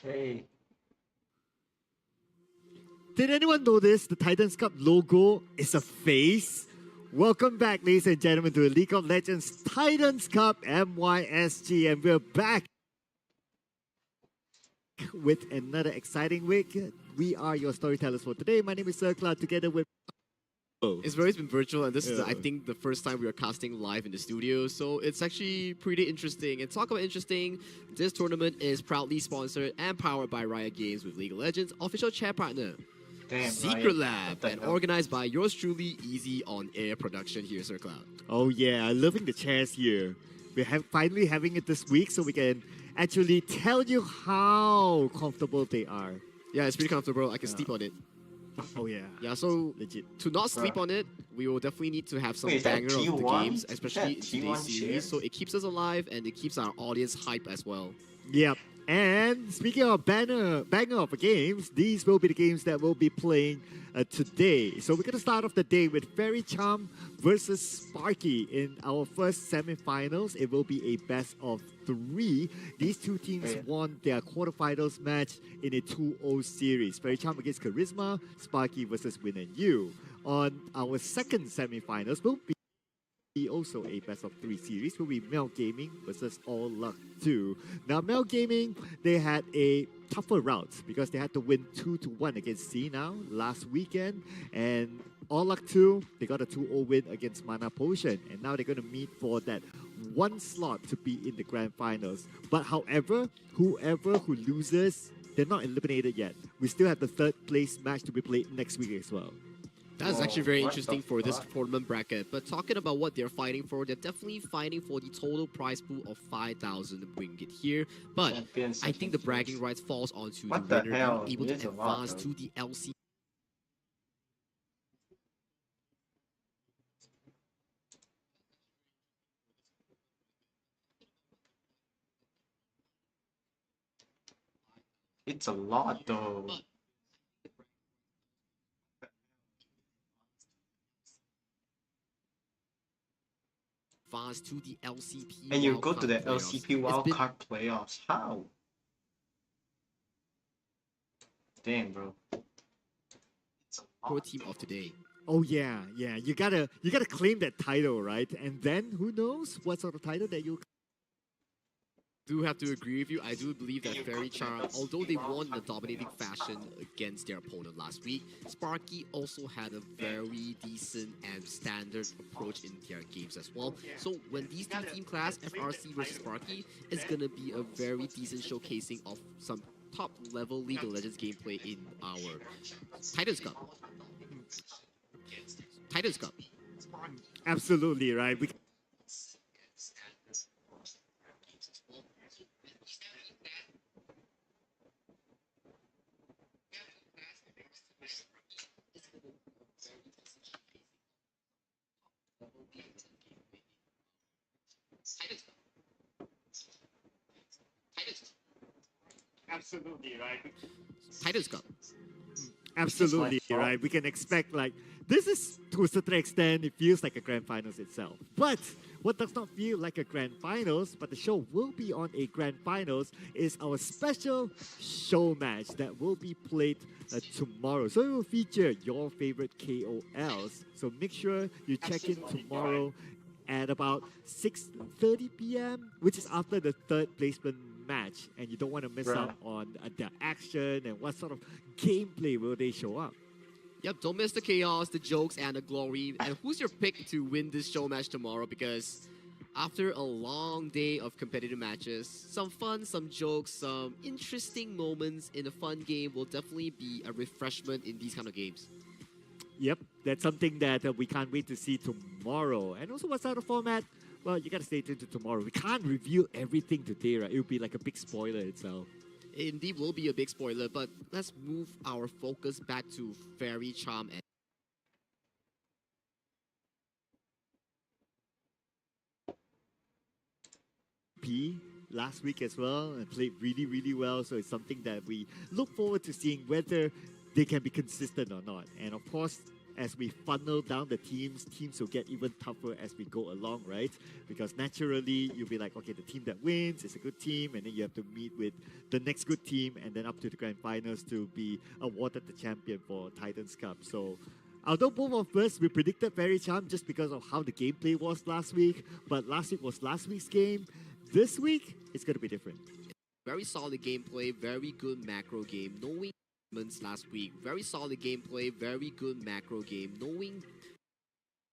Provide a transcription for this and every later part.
Okay. Did anyone notice the Titans Cup logo is a face? Welcome back, ladies and gentlemen, to the League of Legends Titans Cup MYSG, and we're back with another exciting week. We are your storytellers for today. My name is Sir Cloud, together with... It's always been virtual, and this is, I Yeah. think, the first time we are casting live in the studio, so it's actually pretty interesting. And talk about interesting, this tournament is proudly sponsored and powered by Riot Games with League of Legends official chair partner, Damn, Secret Riot. Lab, What the and hell? organized by yours truly, Easy on Air Production here, Sir Cloud. Oh yeah, I'm loving the chairs here. We're finally having it this week, so we can actually tell you how comfortable they are. Yeah, it's pretty comfortable. I can sleep on it. Oh yeah, Yeah, so legit. to not sleep Bruh. on it, we will definitely need to have some Wait, is that banger of the T1? games, Is especially in that today's T1 series, shares? so it keeps us alive and it keeps our audience hype as well. Yep. And speaking of banger of games, these will be the games that we'll be playing today. So we're going to start off the day with Fairy Charm versus Sparky in our first semifinals. It will be a best of 3. These two teams Yeah. won their quarterfinals match in a 2-0 series. Fairy Charm against Charisma, Sparky versus Win and You. On our second semifinals will be also a best of 3 series will be Mel Gaming versus All Luck 2. Now Mel Gaming, they had a tougher route because they had to win 2-1 against C now last weekend, and All Luck 2, they got a 2-0 win against Mana Potion, and now they're going to meet for that one slot to be in the grand finals. But however, whoever who loses, they're not eliminated yet. We still have the third place match to be played next week as well. That's Whoa, actually very what interesting the for this fuck? tournament bracket. But talking about what they're fighting for, they're definitely fighting for the total prize pool of 5,000 ringgit here. But Champions I think the against bragging Rich. rights falls onto What the the winner hell? being able It is to a lot, advance though. to the LC. It's a lot though. Advance to the LCP. And you go to wildcard the playoffs. LCP It's been wildcard playoffs. How? Damn, bro. It's a pro lot. team of today. Oh yeah, yeah. You gotta claim that title, right? And then who knows what sort of title that you. Do have to agree with you. I do believe that Fairy Charm, although they won in a dominating fashion against their opponent last week, Sparky also had a very decent and standard approach in their games as well. So when these two team clash, FRC versus Sparky, is gonna be a very decent showcasing of some top level League of Legends gameplay in our Titans Cup. Titans Cup. Absolutely right. Absolutely right. Titans Cup. Absolutely fault. right. We can expect like this is to a certain extent it feels like a grand finals itself. But what does not feel like a grand finals, but the show will be on a grand finals, is our special show match that will be played tomorrow. So it will feature your favorite KOLs. So make sure you check in tomorrow at about 6:30 p.m., which is after the third placement match, and you don't want to miss Bruh. out on the action and what sort of gameplay will they show up. Yep, don't miss the chaos, the jokes, and the glory. And who's your pick to win this show match tomorrow? Because after a long day of competitive matches, some fun, some jokes, some interesting moments in a fun game will definitely be a refreshment in these kind of games. Yep, that's something that we can't wait to see tomorrow. And also, what sort of format? Well, you gotta stay tuned to tomorrow. We can't reveal everything today, right? It will be like a big spoiler itself. It indeed will be a big spoiler, but let's move our focus back to Fairy Charm and P last week as well and played really, really well. So it's something that we look forward to seeing whether they can be consistent or not. And of course, as we funnel down the teams will get even tougher as we go along, right? Because naturally, you'll be like, okay, the team that wins is a good team, and then you have to meet with the next good team, and then up to the grand finals to be awarded the champion for Titans Cup. So, although both of us, we predicted Fairy Charm just because of how the gameplay was last week, but last week was last week's game. This week, it's going to be different. Very solid gameplay, very good macro game. Knowing last week, very solid gameplay, very good macro game. Knowing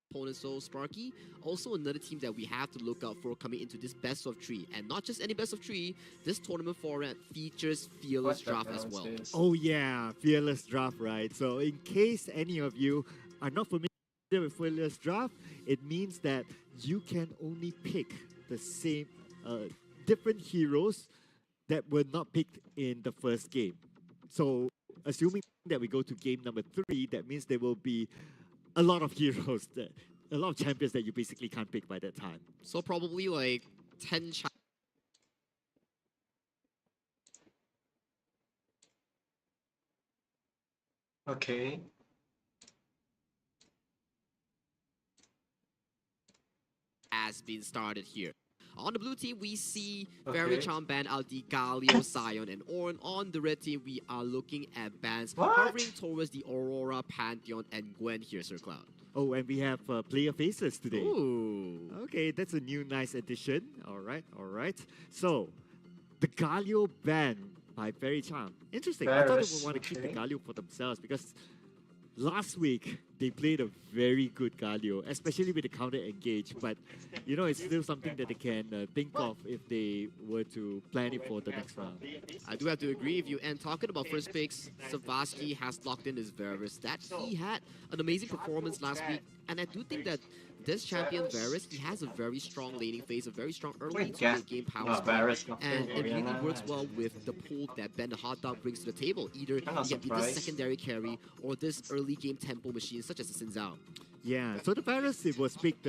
opponents, so Sparky, also another team that we have to look out for coming into this best of 3. And not just any best of 3, this tournament format features Fearless What the Draft hell as is well. this? Oh yeah, Fearless Draft, right? So in case any of you are not familiar with Fearless Draft, it means that you can only pick the same, different heroes that were not picked in the first game. So assuming that we go to game number 3, that means there will be a lot of heroes, a lot of champions that you basically can't pick by that time. So probably like 10 Okay. has been started here. On the blue team, we see Fairy Okay. Charm ban out the Galio, Sion, and Orin. On the red team, we are looking at bans What? hovering towards the Aurora, Pantheon, and Gwen here, Sir Cloud. Oh, and we have player faces today. Ooh. Okay, that's a new nice addition. All right, all right. So, the Galio ban by Fairy Charm. Interesting. I thought they Varus, would want to keep the okay. Galio for themselves because last week they played a very good Galio, especially with the counter engage. But you know, it's still something that they can think of if they were to plan it for the next round. I do have to agree with you. And talking about first picks, Savasky has locked in his Varus. That he had an amazing performance last week. And I do think that this champion, Varus, he has a very strong laning phase, a very strong early to late game power spot. Varus. And it really works well with the pool that Ben the Hot Dog brings to the table. Either I'm not he can be this surprised. secondary carry or this early game tempo machine such as the Xin Zhao. Yeah, so the Varus, it was picked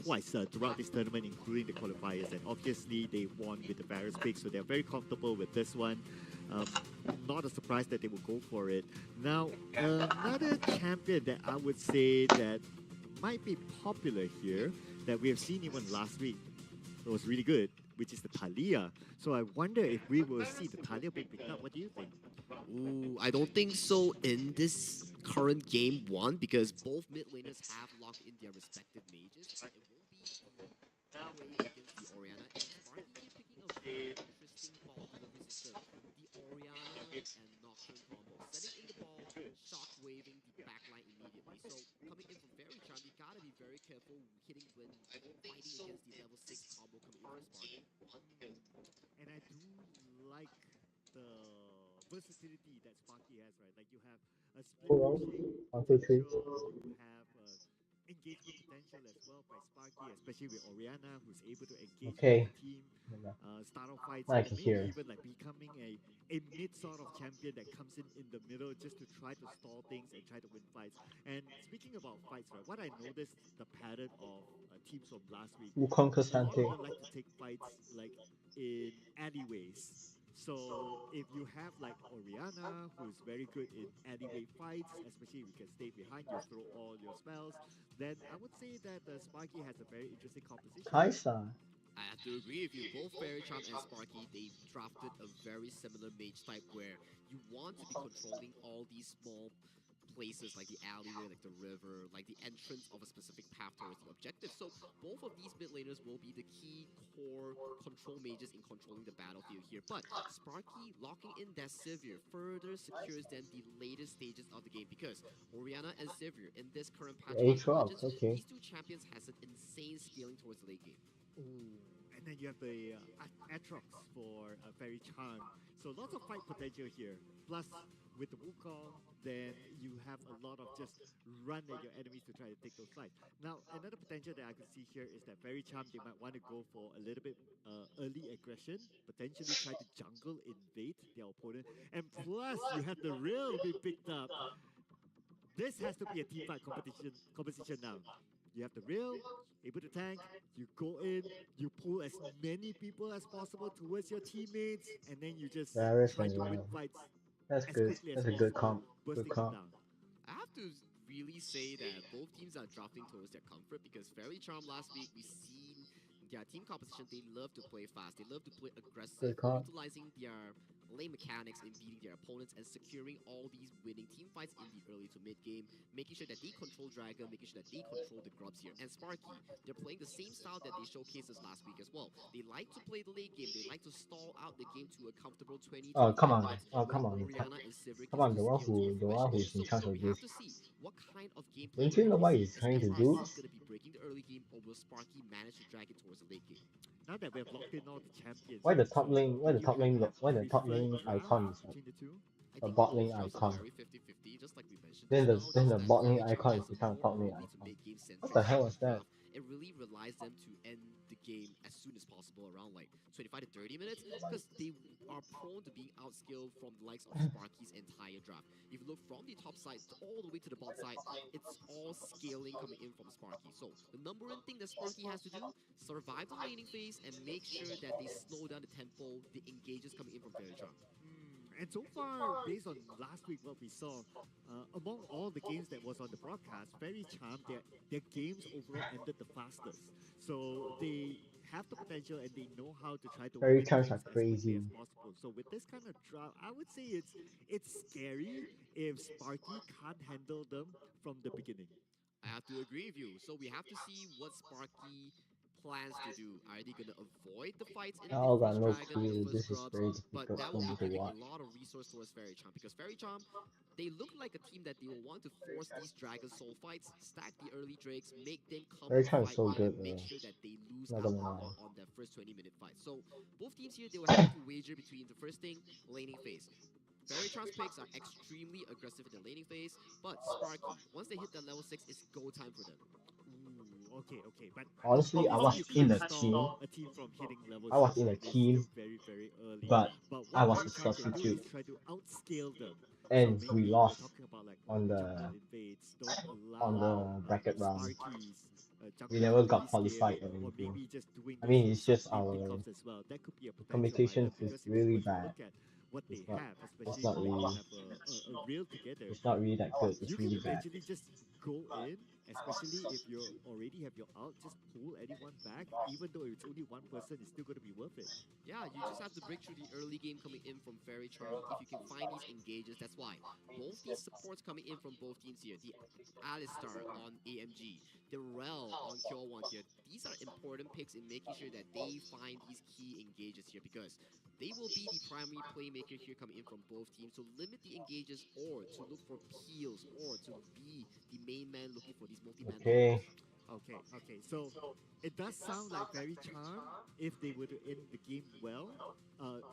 twice throughout this tournament, including the qualifiers, and obviously they won with the Varus pick, so they're very comfortable with this one. Not a surprise that they will go for it. Now, another champion that I would say that might be popular here, that we have seen even last week, it was really good, which is the Talia. So I wonder if we will see the Talia being picked up. What do you think? Ooh, I don't think so in this current game 1 because both mid laners have locked in their respective mages. But it will be way against the Orianna and Sparky picking a very interesting ball delivery system. The Orianna and Nocturne combo, setting in the ball, shock waving the backline immediately. So coming in from Fairy Charm, you gotta be very careful hitting when fighting against the level 6 combo coming in from Sparky. And I do like the versatility that Sparky has, right? Like you have a split Hold on. pushing 1, 2, 3. potential, you have engagement potential as well by Sparky, especially with Orianna, who's able to engage Okay. with the team, start off fights, I and can maybe hear. even like becoming a mid sort of champion that comes in the middle just to try to stall things and try to win fights. And speaking about fights, right, what I noticed the pattern of teams from last week, Wukong a lot of Sante. them like to take fights like in alleyways. So if you have like Orianna, who's very good in alleyway fights, especially if you can stay behind, you throw all your spells, then I would say that Sparky has a very interesting composition. Kaisa. I have to agree with you. Both Fairy Charm and Sparky, they drafted a very similar mage type where you want to be controlling all these small places like the alleyway, like the river, like the entrance of a specific path towards the objective. So both of these mid laners will be the key core control mages in controlling the battlefield here. But Sparky locking in that Sivir further secures them the later stages of the game because Orianna and Sivir in this current patch of Aatrox, Legends, okay. these two champions has an insane scaling towards the late game. Ooh. And then you have the Atrox for Fairy Charm. So lots of fight potential here. Plus, with the Wukong, then you have a lot of just run at your enemies to try to take those fights. Now, another potential that I could see here is that Fairy Charm, they might want to go for a little bit early aggression, potentially try to jungle invade their opponent. And plus, you have the Rail being picked up. This has to be a team fight competition now. You have the Rail, able to tank, you go in, you pull as many people as possible towards your teammates, and then you just Varus try and to win Rail. fights That's as good. quickly as That's a good possible, comp. Good bursting them comp. down. I have to really say that both teams are drafting towards their comfort because Fairy Charm last week we seen their team composition. They love to play fast. They love to play aggressive, Good call. utilizing their lane mechanics in beating their opponents and securing all these winning team fights in the early to mid game, making sure that they control Dragon, making sure that they control the Grubs here. And Sparky, they're playing the same style that they showcased us last week as well. They like to play the late game. They like to stall out the game to a comfortable 20, Oh, 25 come on. minutes Oh, where come on. Orianna and Sivir Come can on, the still one scale to a who's in fruition. charge So of we have this. to see what kind of gameplay Don't we're you know going what to he's see. trying Is to Sparky do? going to be breaking the early game, or will Sparky manage to drag it towards the late game? Now that we have locked in all the champions, Why the right, top so lane? Why do the you top lane? have Why the top preferred lane draft icon is between the two? I a think bot both lane drafts are icon? very 50-50, just like we mentioned Then just now. the Just the that bot lane Fairy Charm icon has is a become a top more lane early to icon. mid game centric What the hell style was of that? draft. It really relies them to end the game as soon as possible, around like 25 to 30 minutes, because they are prone to being outskilled from the likes of Sparky's entire draft. If you look from the top side all the way to the bot side, it's all scaling coming in from Sparky. So the number one thing that Sparky has to do, survive the laning phase and make sure that they slow down the tempo, the engages coming in from Fairy Charm. And so far, based on last week, what we saw, among all the games that was on the broadcast, Fairy Charm, their games overall ended the fastest. So they have the potential and they know how to try to Fairy win charms games are as quickly crazy. as possible. So with this kind of draft, I would say it's scary if Sparky can't handle them from the beginning. I have to agree with you. So we have to see what Sparky plans to do. Are they going to avoid the fights in I the got first no dragon, clue. the first This is grubs? very But difficult that for will me be to giving a watch. lot of resource towards Fairy Charm because Fairy Charm, they look like a team that they will want to force these Dragon Soul fights, stack the early Drakes, make them come Fairy to charm is fight so you, good, and make though. sure that they lose Not out gonna a lie. lot on that first 20-minute fight. So both teams here, they will have to wager between the first thing, laning phase. Fairy Charm's picks are extremely aggressive in the laning phase, but Sparky, once they hit that level 6, it's go time for them. Ooh, okay. But Honestly, I obviously, was you in can't a stall team. a team from hitting level I was 6, in a right? It's team, still very, very early. but But I what was Fairy a Charm can do is substitute, try to outscale them. So and we maybe we're lost talking about like on jungle the invades, don't on allow the bracket round. Sparky's jungle We to never really got scale, qualified or or anything. maybe just doing I those mean, it's just sub-lane our pickoffs as well. That could be a potential communication lineup is because if really you were to bad. look at what they It's not. have, It's especially not if they really. have a reel together, It's not really that good. It's you can really bad. potentially just go in, especially if you already have your ult, just pull anyone back, even though it's only one person, it's still going to be worth it. Yeah, you just have to break through the early game coming in from Fairy Charm. If you can find these engages, that's why. Both these supports coming in from both teams here. The Alistar on AMG, the Rel on Q1 here. These are important picks in making sure that they find these key engages here because they will be the primary playmaker here coming in from both teams to limit the engages or to look for peels or to be the main man looking for these multi-man Okay. duels. Okay. So it does sound like Fairy Charm. If they were to end the game well,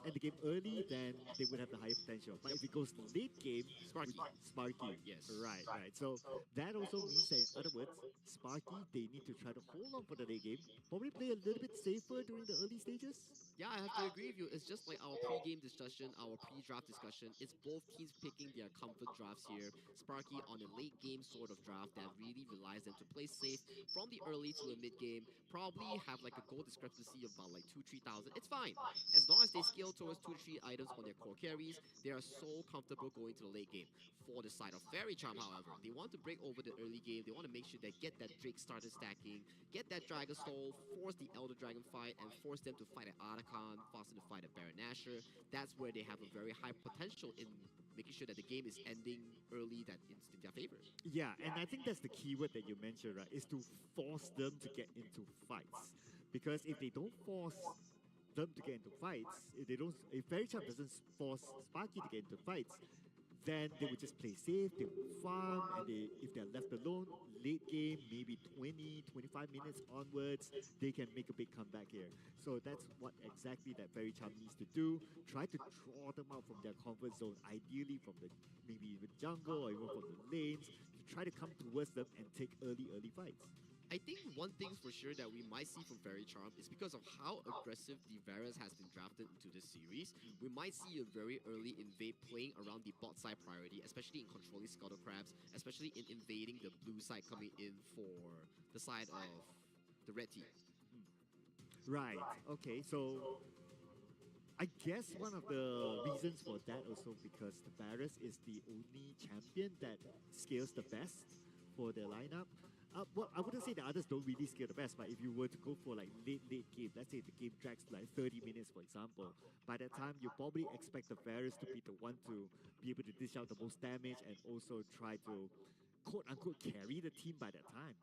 end the game early, then they would have the higher potential. But if it goes late game, Sparky. Sparky. Yes. Right. So that also means that, in other words, Sparky, they need to try to hold on for the late game. Probably play a little bit safer during the early stages. Yeah, I have to agree with you. It's just like our pre-game discussion, our pre-draft discussion. It's both teams picking their comfort drafts here. Sparky on a late game sort of draft that really relies them to play safe from the early to a mid game. Probably have like a goal discrepancy of about like 2-3,000. It's fine. As long as they scale towards 2-3 items on their core carries, they are so comfortable going to the late game. For the side of Fairy Charm, however, they want to break over the early game. They want to make sure they get that Drake started stacking, get that Dragon Soul, force the Elder Dragon fight, and force them to fight at Archon, force them to fight at Baron Nashor. That's where they have a very high potential in making sure that the game is ending early, that it's in their favor. Yeah, and I think that's the keyword that you mentioned, right? Is to force them to get into fights. Because if they don't force them to get into fights, if Fairy Charm doesn't force Sparky to get into fights, then they would just play safe, they would farm, and if they're left alone, late game, maybe 20, 25 minutes onwards, they can make a big comeback here. So that's what exactly that Fairy Charm needs to do. Try to draw them out from their comfort zone, ideally from maybe even jungle or even from the lanes, to try to come towards them and take early fights. I think one thing for sure that we might see from Fairy Charm is because of how aggressive the Varus has been drafted into this series, we might see a very early invade playing around the bot side priority, especially in controlling Scuttle Crabs, especially in invading the blue side coming in for the side of the red team. Right, okay, so I guess one of the reasons for that also because the Varus is the only champion that scales the best for their lineup. Well, I wouldn't say the others don't really scale the best, but if you were to go for like late game, let's say the game drags like 30 minutes, for example, by that time you probably expect the Varus to be the one to be able to dish out the most damage and also try to quote unquote carry the team by that time.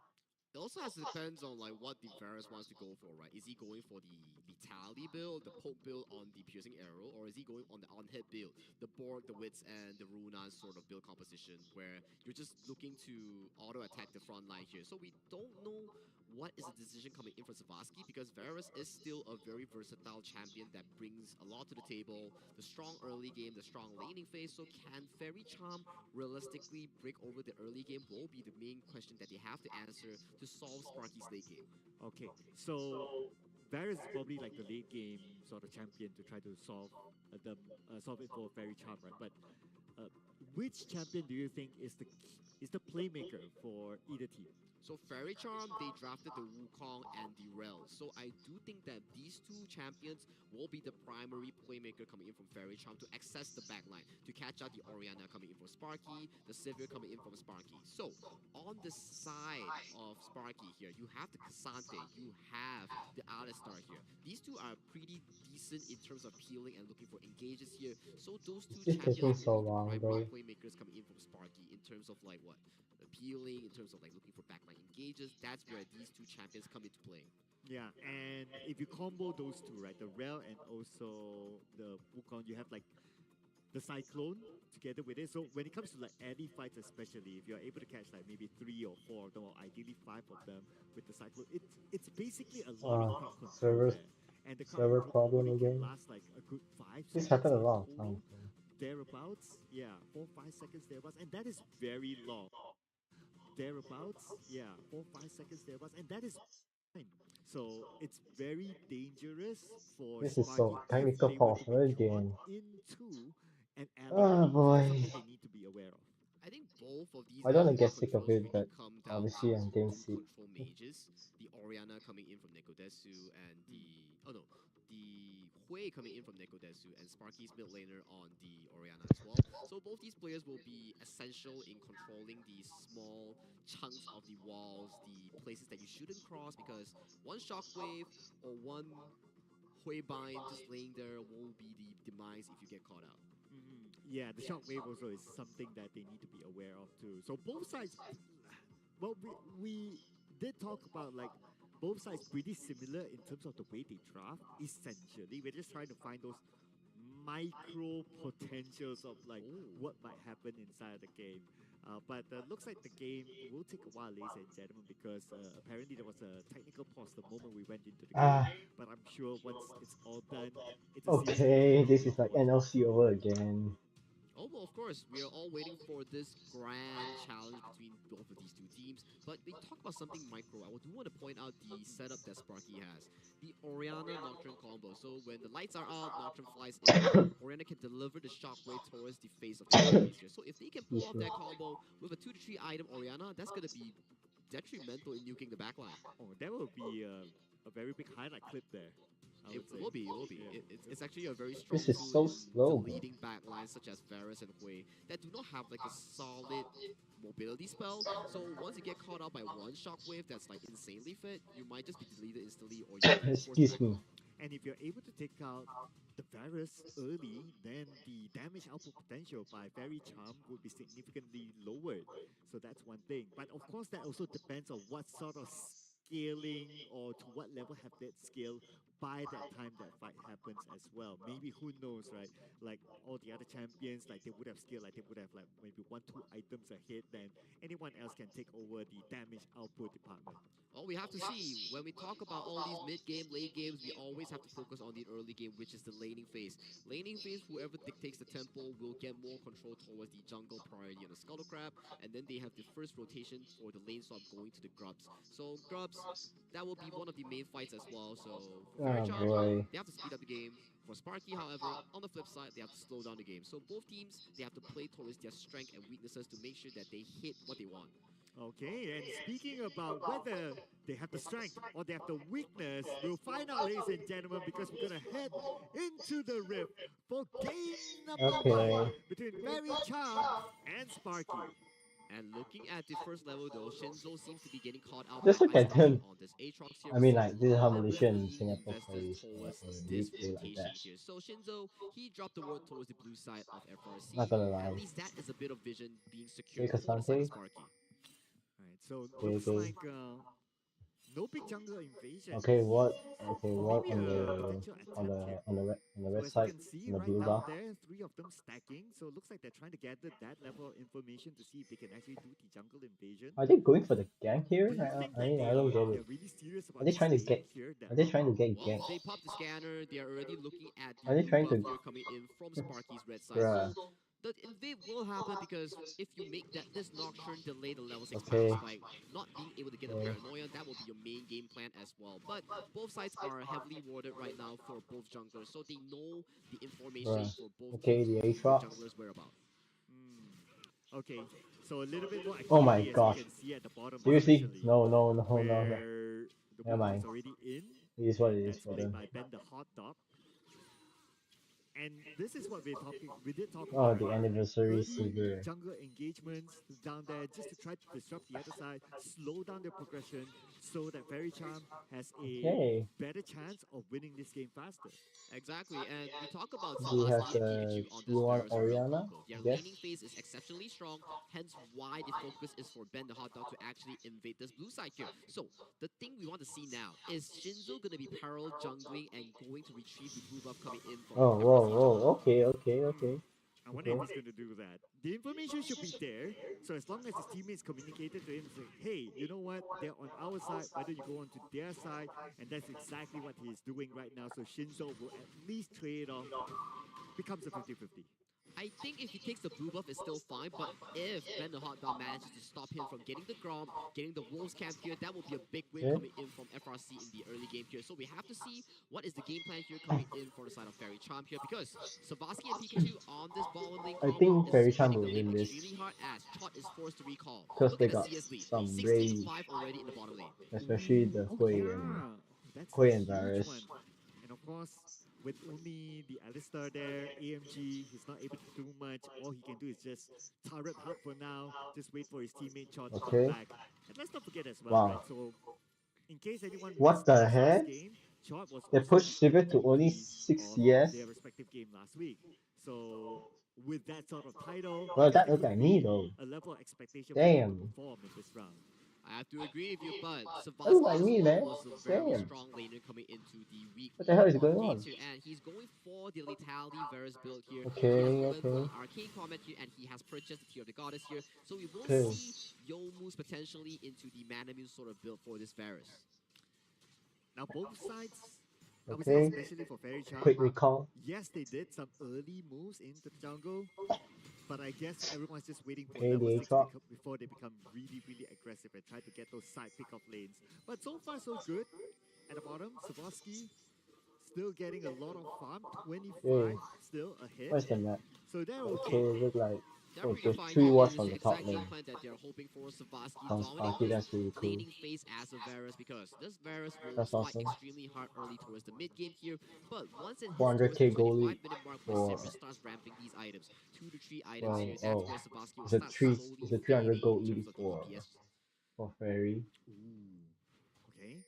It also has to depends on like what the Varus wants to go for, right? Is he going for the Vitality build, the poke build on the piercing arrow, or is he going on the on-hit build, the Borg, the Wits, and the Runa sort of build composition, where you're just looking to auto attack the front line here? So we don't know what is the decision coming in for Zavasky, because Varus is still a very versatile champion that brings a lot to the table. The strong early game, the strong laning phase. So can Fairy Charm realistically break over the early game will be the main question that they have to answer to solve Sparky's late game. Okay, so Varus is probably like the late game sort of champion to try to solve it for Fairy Charm, right? But which champion do you think is the playmaker for either team? So Fairy Charm, they drafted the Wukong and the Rel. So I do think that these two champions will be the primary playmaker coming in from Fairy Charm to access the backline, to catch out the Orianna coming in from Sparky, the Sivir coming in from Sparky. So on the side of Sparky here, you have the Cassante, you have the Alistar here. These two are pretty decent in terms of peeling and looking for engages here. So those two It's taking champions so will be the long, primary though. playmakers coming in from Sparky in terms of like what? Appealing in terms of like looking for backline engages. That's where these two champions come into play. Yeah, and if you combo those two, right, the Rel and also the Wukong, you have like the Cyclone together with it. So when it comes to like early fights, especially if you're able to catch like maybe 3 or 4 of them, or ideally 5 of them with the Cyclone, it's basically a lot of crowd control server there. And the crowd server control problem probably can again. last like a good 5 This seconds happened a in lot of total, times. thereabouts. Yeah, 4-5 seconds thereabouts, and that is very long. Thereabouts, yeah, 4-5 seconds thereabouts, and that is fine. So it's very dangerous for This is Sparky so if technical they were pause to be again. drawn into an ally. Oh So boy. that's something they need to be aware of. I think both of these I don't early get game sick of controls it, really but come down obviously to I'm the getting two sick. control mages, the Orianna coming in from Nekodesu and the Hui coming in from Nekodesu and Sparky's mid laner on the Orianna as well. So both these players will be essential in controlling these small chunks of the walls, the places that you shouldn't cross, because one shockwave or one Hui bind just laying there will be the demise if you get caught out. Yeah, the shockwave also is something that they need to be aware of too. So both sides, well, we did talk about like both sides pretty similar in terms of the way they draft. Essentially, we're just trying to find those micro potentials of like what might happen inside the game. But looks like the game will take a while, ladies and gentlemen, because apparently there was a technical pause the moment we went into the game. Ah, But I'm sure once it's all done, it's a series that okay, we this cannot is like wait to watch. NLC over again. Oh, well, of course, we are all waiting for this grand challenge between both of these two teams. But we talk about something micro. I do want to point out the setup that Sparky has. The Orianna Nocturne combo. So when the lights are out, Nocturne flies in. Orianna can deliver the shockwave towards the face of the enemies here. So if they can pull off that combo with a 2 to 3 item Orianna, that's going to be detrimental in nuking the backline. Oh, that will be a very big highlight clip there. I It would say. will be, it will be. Yeah. It's actually a very strong This is tool so in slow, bro. deleting backlines such as Varus and Hui that do not have like a solid mobility spell. So once you get caught out by one shockwave that's like insanely fit, you might just be deleted instantly or you be forced to Excuse back me. off. And if you're able to take out the Varus early, then the damage output potential by Fairy Charm would be significantly lowered. So that's one thing. But of course, that also depends on what sort of scaling or to what level have that scale by that time that fight happens as well. Maybe who knows, right? Like all the other champions, like they would have scale, like they would have like maybe 1-2 items ahead, then anyone else can take over the damage output department. Well, we have to see. When we talk about all these mid-game, late games, we always have to focus on the early game, which is the laning phase. Laning phase, whoever dictates the tempo will get more control towards the jungle priority on the Scuttle Crab, and then they have the first rotation for the lane swap going to the Grubs. So Grubs, that will be one of the main fights as well. So for Fairy Oh Charm, boy. they have to speed up the game. For Sparky, however, on the flip side, they have to slow down the game. So both teams, they have to play towards their strength and weaknesses to make sure that they hit what they want. Okay, and speaking about whether they have the strength or they have the weakness, we'll find out, ladies and gentlemen, because we're going to head into the rift for game number Okay. 1 between Fairy Charm and Sparky. And looking at the first level though, Shinzo seems to be getting caught out Just by look at Ice them. on this Aatrox here. I We mean, see like, this is how Malaysia and heavily Singapore invested plays. towards We this play like rotation that. here. So Shinzo, he dropped the word towards the blue side of Not FRC. gonna At lie. least that is a bit of vision being Okay, secured for the side of Kasante. Sparky. Right, so Okay, looks okay. like no big jungle invasion. Okay, what? Okay, Or what maybe on a the potential on attempt here. the on the red on the So red as you side can see on the right blue down buff? there, three of them stacking. So it looks like they're trying to gather that level of information to see if they can actually do the jungle invasion. Are they going for the gank Do here? you think I that mean, I don't get they're it. really serious Are about they this trying to game get? here? That Are they trying to get Well, ganked? they popped the scanner. They are already looking at the Are they blue trying buff to? here coming in from Sparky's red side. Bruh. So the invade will happen because if you make that this Nocturne delay the level 6 power Okay. spike, not being able to get the Okay. paranoia, that will be your main game plan as well. But both sides are heavily warded right now for both junglers, so they know the information Bruh. for both Okay, teams the on the Aatrox. junglers' whereabouts. Okay, so a little bit more Oh my activity as gosh. you can see at the bottom, Seriously? especially No, no, no, no, no. where the Never blue buff mind. is already in, It is what and it is that's for played them. by Ben the Hot Dog. And this is what we did talk Oh, about, the right? anniversary Early silver. jungle engagements down there just to try to disrupt the other side, slow down their progression so that Fairy Charm has a Okay. better chance of winning this game faster. Exactly, and we talk about We have Savasky and the Pikachu on this T1 Varus real Oriana, combo. Their I guess. laning phase is exceptionally strong, hence why the focus is for Ben the Hot Dog to actually invade this blue side here. So, the thing we want to see now is Shinzo going to be parallel jungling and going to retrieve the blue buff coming in from Oh, whoa, FRC whoa. jungle. Okay, okay, okay. I wonder Okay. if he's going to do that. The information should be there. So as long as his teammates communicated to him, say, hey, you know what? They're on our side. Why don't you go on to their side? And that's exactly what he's doing right now. So Shinzo will at least trade off. Becomes a 50-50. I think if he takes the blue buff, it's still fine, but if Ben the Hot Dog manages to stop him from getting the Grom, getting the Wolves camp here, that will be a big win Okay. coming in from FRC in the early game here. So we have to see what is the game plan here coming in for the side of Fairy Charm here, because Savasky and Pikachu on this ball lane I combo think Fairy is Charm winning will the lane win this extremely hard as Chot is forced to recall. because Look they at the got CS lead, some 16-5 rage, already in the bottom lane. especially the Oh Hui yeah, that's a Hui and huge Varus. one. And of course, with only the Alistar there, AMG, he's not able to do much. All he can do is just turret hub for now. Just wait for his teammate Chot to Okay. come back. And let's not forget as well, Wow. right? So, in case anyone What missed the this heck? last game, Chot was They also pushed the Sivir to only MVP 6 of CS. their respective game last week. So, with that sort of title, Well, I guess that there looked could like me be though. a level of expectation for him to Damn. perform in this round. I have to agree with you, but That looked Savasky like as me, well man. was a very Damn. strong laner coming into the week What the hell is one going games on? here, and he's going for the Lethality Varus build here. Okay, He has went for okay. the Arcane Comment here, and he has purchased the Tear of the Goddess here, so we will Okay. see Youmuu's potentially into the Manamune sort of build for this Varus. Now, both sides, I would say Okay. especially for Fairy Charm, Quick recall. yes, they did some early moves into the jungle, but I guess everyone's just waiting for Okay, level the 6 Aatrox. before they become really, really aggressive and try to get those side pick-off lanes. But so far, so good. At the bottom, Savasky still getting a lot of farm, 25 Hey. still ahead. Where's the map? So they're Okay, okay. look like They're oh, pretty there's fine 3 here. wards It is on the the top exact game lane. plan that they're hoping for. Savasky Sounds dominate sparky, this that's really cool. laning phase as a Varus, because this Varus will That's fight awesome. extremely hard early towards the mid game here, but once it hits 400k towards the goal 25 lead minute mark for where Sivir starts ramping these items, 2 to 3 items well, here, that's oh, where Savasky will it's a start three, slowly it's a 300 fading goal in lead terms of the DPS. for Fairy. Ooh. Okay.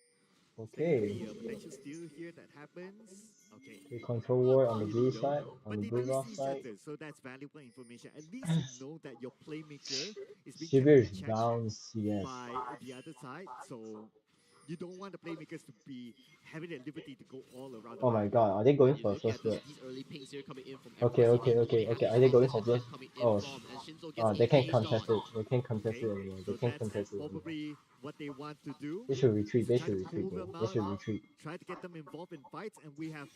Is there going to Okay. be a potential steal here that happens? Okay. We control Not war on the really, blue though. side, on But the they blue do buff see each side. other, so that's valuable information. At least you know that your playmaker is being kept Sivir in is check down CS. by the other side. So you don't want the playmakers to be having the liberty to go all around the Oh my map. god, are they going You for a look first at blood? these early pings here coming in from Okay, FRC. okay, They okay, only have okay. the Are they small going for vision first? coming in Oh, from, and Shinzo gets oh, they can't engaged contest on. it. They can't contest Okay, it anymore. They so can't that's contest it anymore. probably what they want to do. They should retreat. Is They try should to retreat, pull bro. them They out, should retreat. try to get them involved in fights, and we have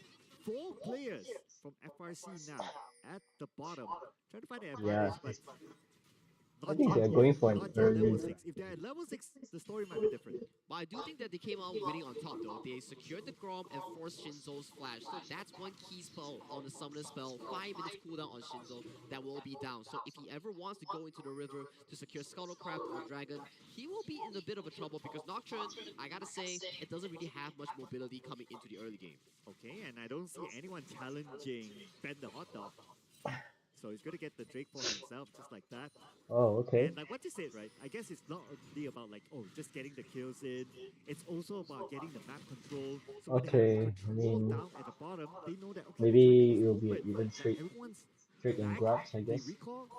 4 players from FRC now at the bottom. Try to find the Yeah. advantage, but I not think yet. they're going for an Not yet level early. 6. If they're at level 6, the story might be different. But I do think that they came out winning on top though. They secured the Grom and forced Shinzo's flash. So that's one key spell on the summoner spell. 5 minutes cooldown on Shinzo that will be down. So if he ever wants to go into the river to secure Scuttlecraft or Dragon, he will be in a bit of a trouble because Nocturne, I gotta say, it doesn't really have much mobility coming into the early game. Okay, and I don't see anyone challenging Ben the Hot Dog. So he's going to get the Drake for himself, just like that. Oh, okay. And like what you said, right? I guess it's not only about like, oh, just getting the kills in. It's also about getting the map control. So when they Okay, have I control mean, down at the bottom, they know that, okay, the maybe dragon is it'll be an open. even Like trade, everyone's trade in back, grabs, I they guess. recall.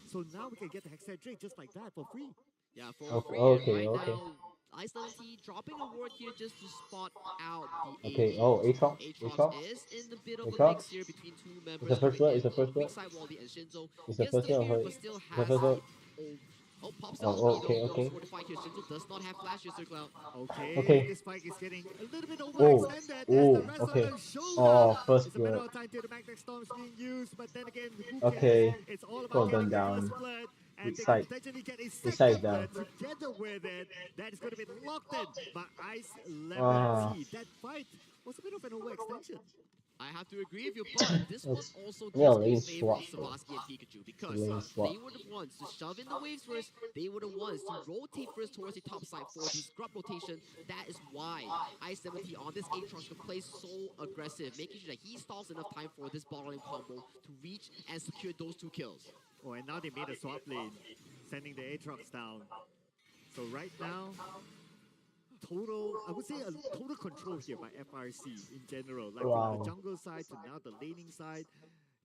So now we can get the Hextech Drake just like that for free. Yeah, for Okay, free. And okay, right okay. now, Ice11T dropping a ward here just to spot out the Okay, oh, ADs. Aatrox, Aatrox Aatrox, is in the bit of a Aatrox. mix here between two It's members the first coming word, in it's the from first word. weak side Wally and Shinzo. It's He the is first still word, here, or but still the has first word. pops Oh, down oh, Speedo. okay, okay. Goes for the fight here. Shinzo does not have flash here, Circle out. Okay, Okay. this fight is getting a little bit Oh, overextended as the oh, rest okay. of them show Oh, up. first It's a matter word. of time till the Magnetic Storm's being used, but then again, who Okay. cares? It's all about Gordon getting the down. first blood, and Weak they side. could potentially get a Weak second side down. blood together with it. That is going to be locked in by Ice Ah. 11T. That fight was a bit of an overextension. I have to agree with you, but this one That's also yeah, goes in lane favor of swap. Savasky and Pikachu because Lane swap. they were the ones to shove in the waves first. They were the ones to rotate first towards the top side for the scrub rotation. That is why I-70 on this Aatrox could play so aggressive, making sure that he stalls enough time for this bottom lane combo to reach and secure those 2 kills. Oh, and now they made a swap lane, sending the Aatrox down. So right now, I would say a total control here by FRC in general. Like from Wow. the jungle side to now the laning side.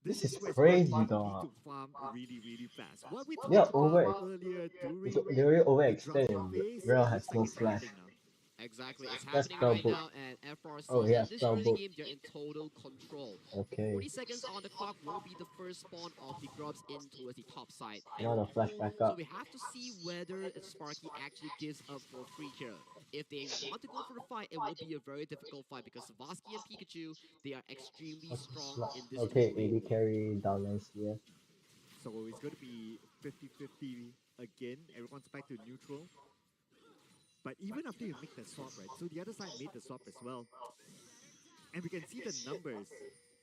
This This is where crazy, Sparky need dog. to farm really, really fast. What we Yeah, talked about over. earlier during It's they already the overextend drafting and phase, Real it has looks like no it's flash. happening now. Exactly, it's That's happening spell right book. now, and FRC Oh yeah, in this spell early book. game, they're in total control. Okay. 40 seconds on the clock will be the first spawn of the grubs in towards the top side. Now the flash back So up. we have to see whether Sparky actually gives up for free here. If they want to go for the fight, it will be a very difficult fight because Savasky and Pikachu, they are extremely strong in this Okay, duo lane. AD carry downlands here. So it's going to be 50-50 again. Everyone's back to neutral. But even after you make the swap, right? So the other side made the swap as well. And we can see the numbers.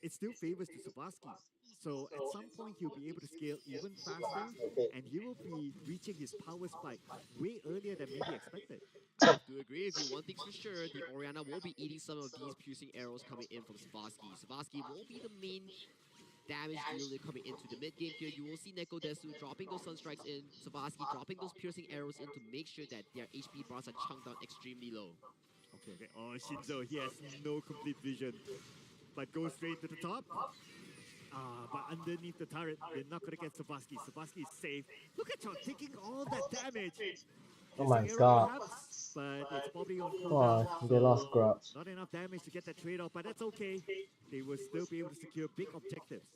It still favors to Savasky. So at some point he'll be able to scale even faster, and he will be reaching his power spike way earlier than maybe expected. I have to agree with you. One thing's for sure, the Orianna will be eating some of these piercing arrows coming in from Savasky. Savasky will be the main damage dealer coming into the mid game here. You will see Neko Desu dropping those Sunstrikes in, Savasky dropping those piercing arrows in to make sure that their HP bars are chunked down extremely low. Okay. Oh, Shinzo, he has no complete vision, but goes straight to the top. But underneath the turret, they're not going to get Savasky. Savasky is safe. Look at Chon taking all that damage. Oh my Piercing arrow god. perhaps, but it's probably on Oh, cooldown. they lost grabs. Not enough damage to get that trade-off, but that's okay. They will still be able to secure big objectives.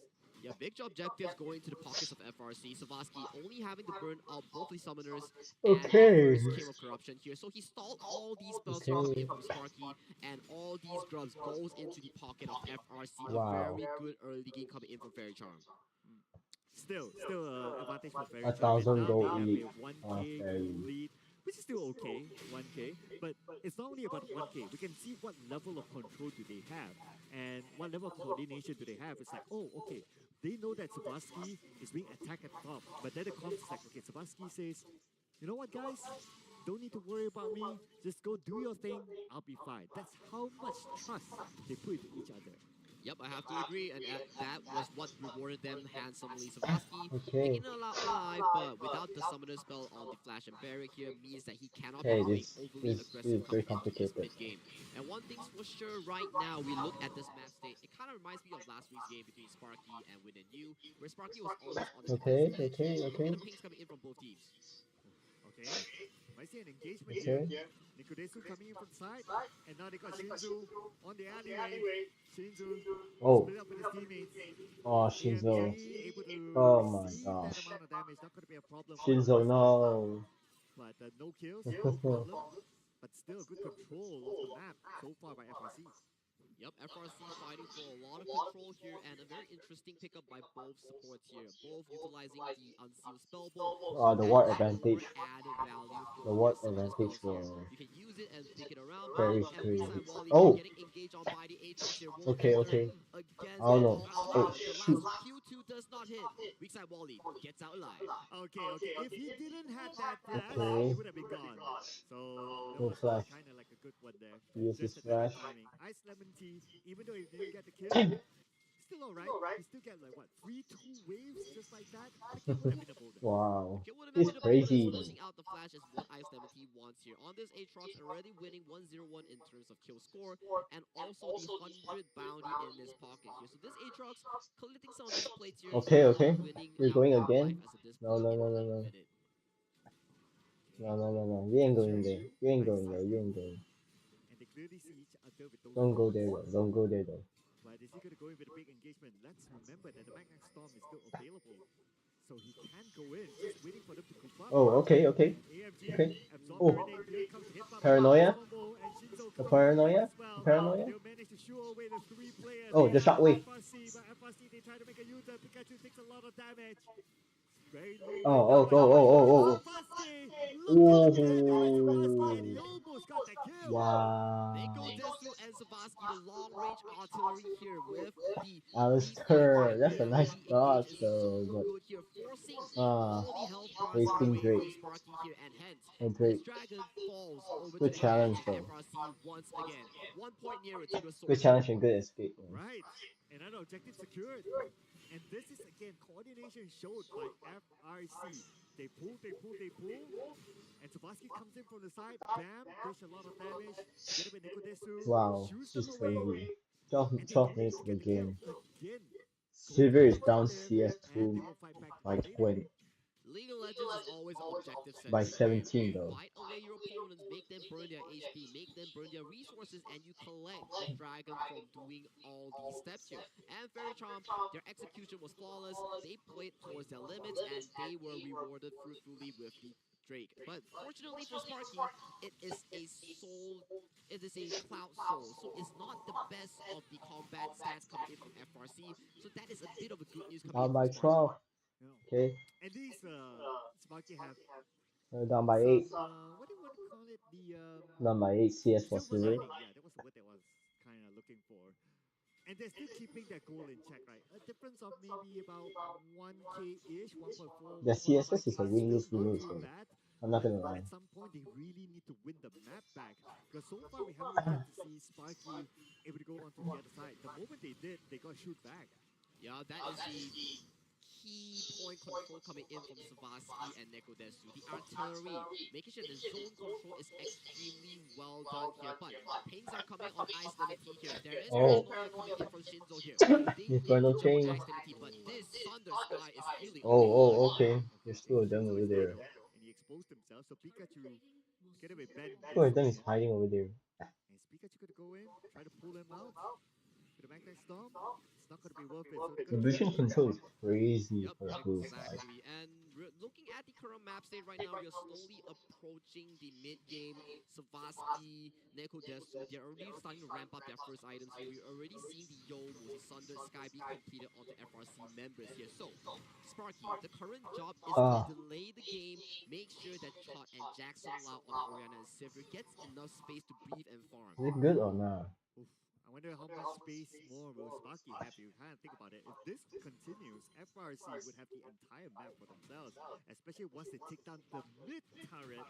Yeah, big objectives going to the pockets of FRC. Savasky only having to burn out both the summoners and the Okay. first King of Corruption here. So he stalled all these spells here coming in from Sparky, and all these grubs goes into the pocket of FRC. Wow. A very good early game coming in from Fairy Charm. Still advantage for Fairy Charm. 1,000 Now gold they have lead. a 1k Fairy. gold lead, which is still okay, 1k. But it's not only about 1k. We can see what level of control do they have, and what level of coordination do they have. It's like, oh, okay, they know that Savasky is being attacked at the top, but then the comms is like, okay, Savasky says, you know what, guys? Don't need to worry about me. Just go do your thing. I'll be fine. That's how much trust they put into each other. Yep, I have to agree, and that was what rewarded them handsomely. Savasky Okay. taking it alive, but without the summoner spell on the Flash and Barrier here means that he cannot Okay, be this overly is aggressive very coming into this complicated. mid-game. And one thing's for sure, right now, we look at this map state, it kind of reminds me of last week's game between Sparky and Win and Yu, where Sparky was always on the Okay, defensive edge. okay, Look okay. at the pings coming in from both teams. Okay. I see an engagement Okay. here. Nikodesu coming in from the side, and now they got Shinzu on the alleyway. Shinzu Oh. split up with his teammates. Oh, Shinzo. TMG able to Oh my receive gosh. that amount of damage. Not going to be a problem. for Shinzo, FRC. no. But no kills, no problem. But still a good control of the map so far by FRC. Yep, FRC fighting for a lot of control here, and a very interesting pickup by both supports here. Both utilizing the Unsealed Spellbolt. Oh, the and ward that advantage. more added value for The ward your summoner advantage spells for here. You can use it and pick it around. Fairy And Scream. Weakside Wally Oh! getting engaged on by the Aatrox here. Will Okay, enter okay. against I don't know. Wow, Oh, the shoot. last Q2 does not hit. Weakside Wally gets out alive. Okay. If he didn't have that flash, Okay. he would have been gone. So that No was flash. kind of like a good one there. Use Just his the better flash. timing. Ice Lemon Tea, even though he didn't get the kill, still alright. He still get like what 3-2 waves just like that. It would have been a bonus. Wow. Okay, would have It's been a crazy. bonus. Forcing out the flash is what Ice Lemon wants here. On this, Aatrox already winning 1-0-1 in terms of kill score, and also the 100 bounty in his pocket here. So this Aatrox collecting some of these plates here. Okay, is okay. winning You're out going life again? as of this No, point no, in no, the no, ninth no. minute. No. You ain't going there. You ain't going there. You ain't going. And they clearly see each other with those Don't go bots. there though. Don't go there though. But is he going to go in with a big engagement? Let's remember that the Magnet Storm is still available. So he can go in, just waiting for them to goof up. Oh, okay, okay. AFG Okay. absorb Oh. grenade. Here comes the hitmark Paranoia? combo, and Shinzo The comes paranoia? as well. The paranoia? They'll manage to shoo away the 3 players. Oh, They the have shockwave. FRC, but FRC they try to make a U-turn. Pikachu takes a lot of damage. Very low Oh, right now, oh. Swarovski, look at the damage by Ooh. Swarovski, and he almost got the kill. Neko Wow. Desu and Savasky, the long-range artillery here with the Alistair, that's a nice engage dodge is though, so but good here, forcing ah, all the health bars wasting away Drake. from Sparky here, and hence Oh, this Drake. dragon falls over Good to the hands challenge of though. FRC once again. 1 point nearer to the sword. Good challenge and good escape. Man. Right, another objective secured. And this is again coordination showed by FRC. They pull, and Savasky comes in from the side, bam, dish a lot of damage, together with Nikodesu, Wow, shoots this them is away, crazy. and they 12 do minutes manage of to the get the kill game. again. Silver is Going down positive, and they CS2 will fight back by later. 20. League of Legends is always objective centric. By 17 though. Fight away your opponents, make them burn their HP, make them burn their resources, and you collect the dragon from doing all these steps here. And Fairy Charm, their execution was flawless. They played towards their limits, and they were rewarded fruitfully with the Drake. But fortunately for Sparky, it is a Cloud Soul, so it's not the best of the combat stats coming in from FRC. So that is a bit of a good news coming in Down from by Sparky. 12. You know. Okay. And these Sparky have Down by some 8. what do you want to call it? The Down by 8 CS for silver Silver. lining. Yeah, that was the word that I was kind of looking for. And they're still keeping their goal in check, right? A difference of maybe about 1k-ish, 1.4, Their 1.5k. CSS is a win-lose win-lose though. Bad. I'm not But gonna lie. at some point, they really need to win the map back. Because so far, we haven't really get to see Sparky able to go onto the other side. The moment they did, they got shoot back. Yeah, that is the key point control coming in from Savasky and Nekodesu. The artillery, making sure the zone control is extremely well done here. But pings are coming on Ice Lemon Tea here. There is Oh. paranoia coming in from Shinzo here. They Inferno need to jump on chain. Ice Lemon Tea, but this Thunder Sky is healing. Oh, okay. There's two of They them used over there. Inferno, and he exposed himself. So Pikachu, together with Ben, Two of them is hiding over there. and is Pikachu going to go in, try to pull him out? With the Magnet Storm, it's not going to be worth it. So they're The gonna vision keep- control is crazy Yep, for a blue side. exactly. And looking at the current map state right now, we are slowly approaching the mid-game. Savasky, Nekodesu, they're already starting to ramp up their first items here. We're already seeing the Yomus, the Sunder Sky being completed onto FRC members here. So, Sparky, the current job is Ah. to delay the game, make sure that Chot and Jackson Lau on Oriana and Sivir gets enough space to breathe and farm. Is it good or not? Oof. I wonder how much space more will Sparky have. You kind of think about it. If this continues, FRC would have the entire map for themselves, especially once they take down the mid turret,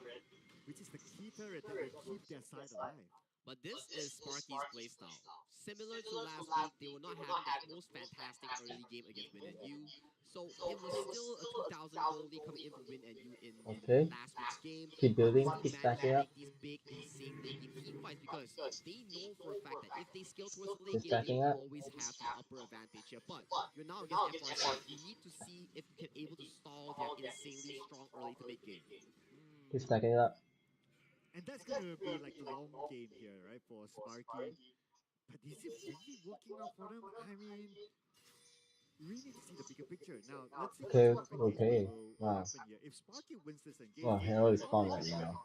which is the key turret that will keep their side alive. But this is Sparky's playstyle. Similar to last week, they were not having the most fantastic early game against Win and U. So it was still a 2,000 goal lead coming in for Win and U in Okay. last week's game. Keep building, But they keep still managed stacking to up. make these big, insane late game team fights because they know for a fact that if they scale towards the late Keep game, they stacking will up. always have the upper advantage here. But you're now against FRC. You need to see if you can able to stall their insanely strong early to mid game. Keep stacking up. And that's going to be like the long game here, right, for Sparky. But is it really working out for them? I mean, we need to see the bigger picture. Now, let's see Okay, what type of engagement okay. will Wow. happen here. If Sparky wins this engagement, Wow, Herald is fun right now.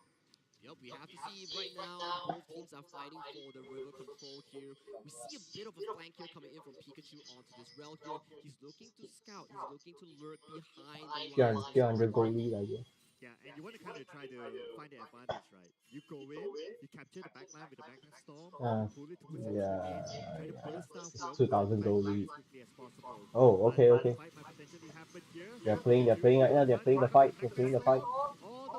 Yep, we have to see right now, both teams are fighting for the river control here. We see a bit of a flank here coming in from Pikachu onto this rail here. He's looking to scout, he's looking to lurk behind the lines of 300 gold Sparky. lead, I guess. yeah, and you want to kind of try to find the advantage, right? You go in, you capture the backline with the Magnet Storm, pull it towards the Yeah, teammate, try to burst down whoever 2,000 the gold backline lead. as quickly as possible. Oh, okay, But okay. fight might potentially happen here. They're playing right now. They're playing the fight. They're playing the fight.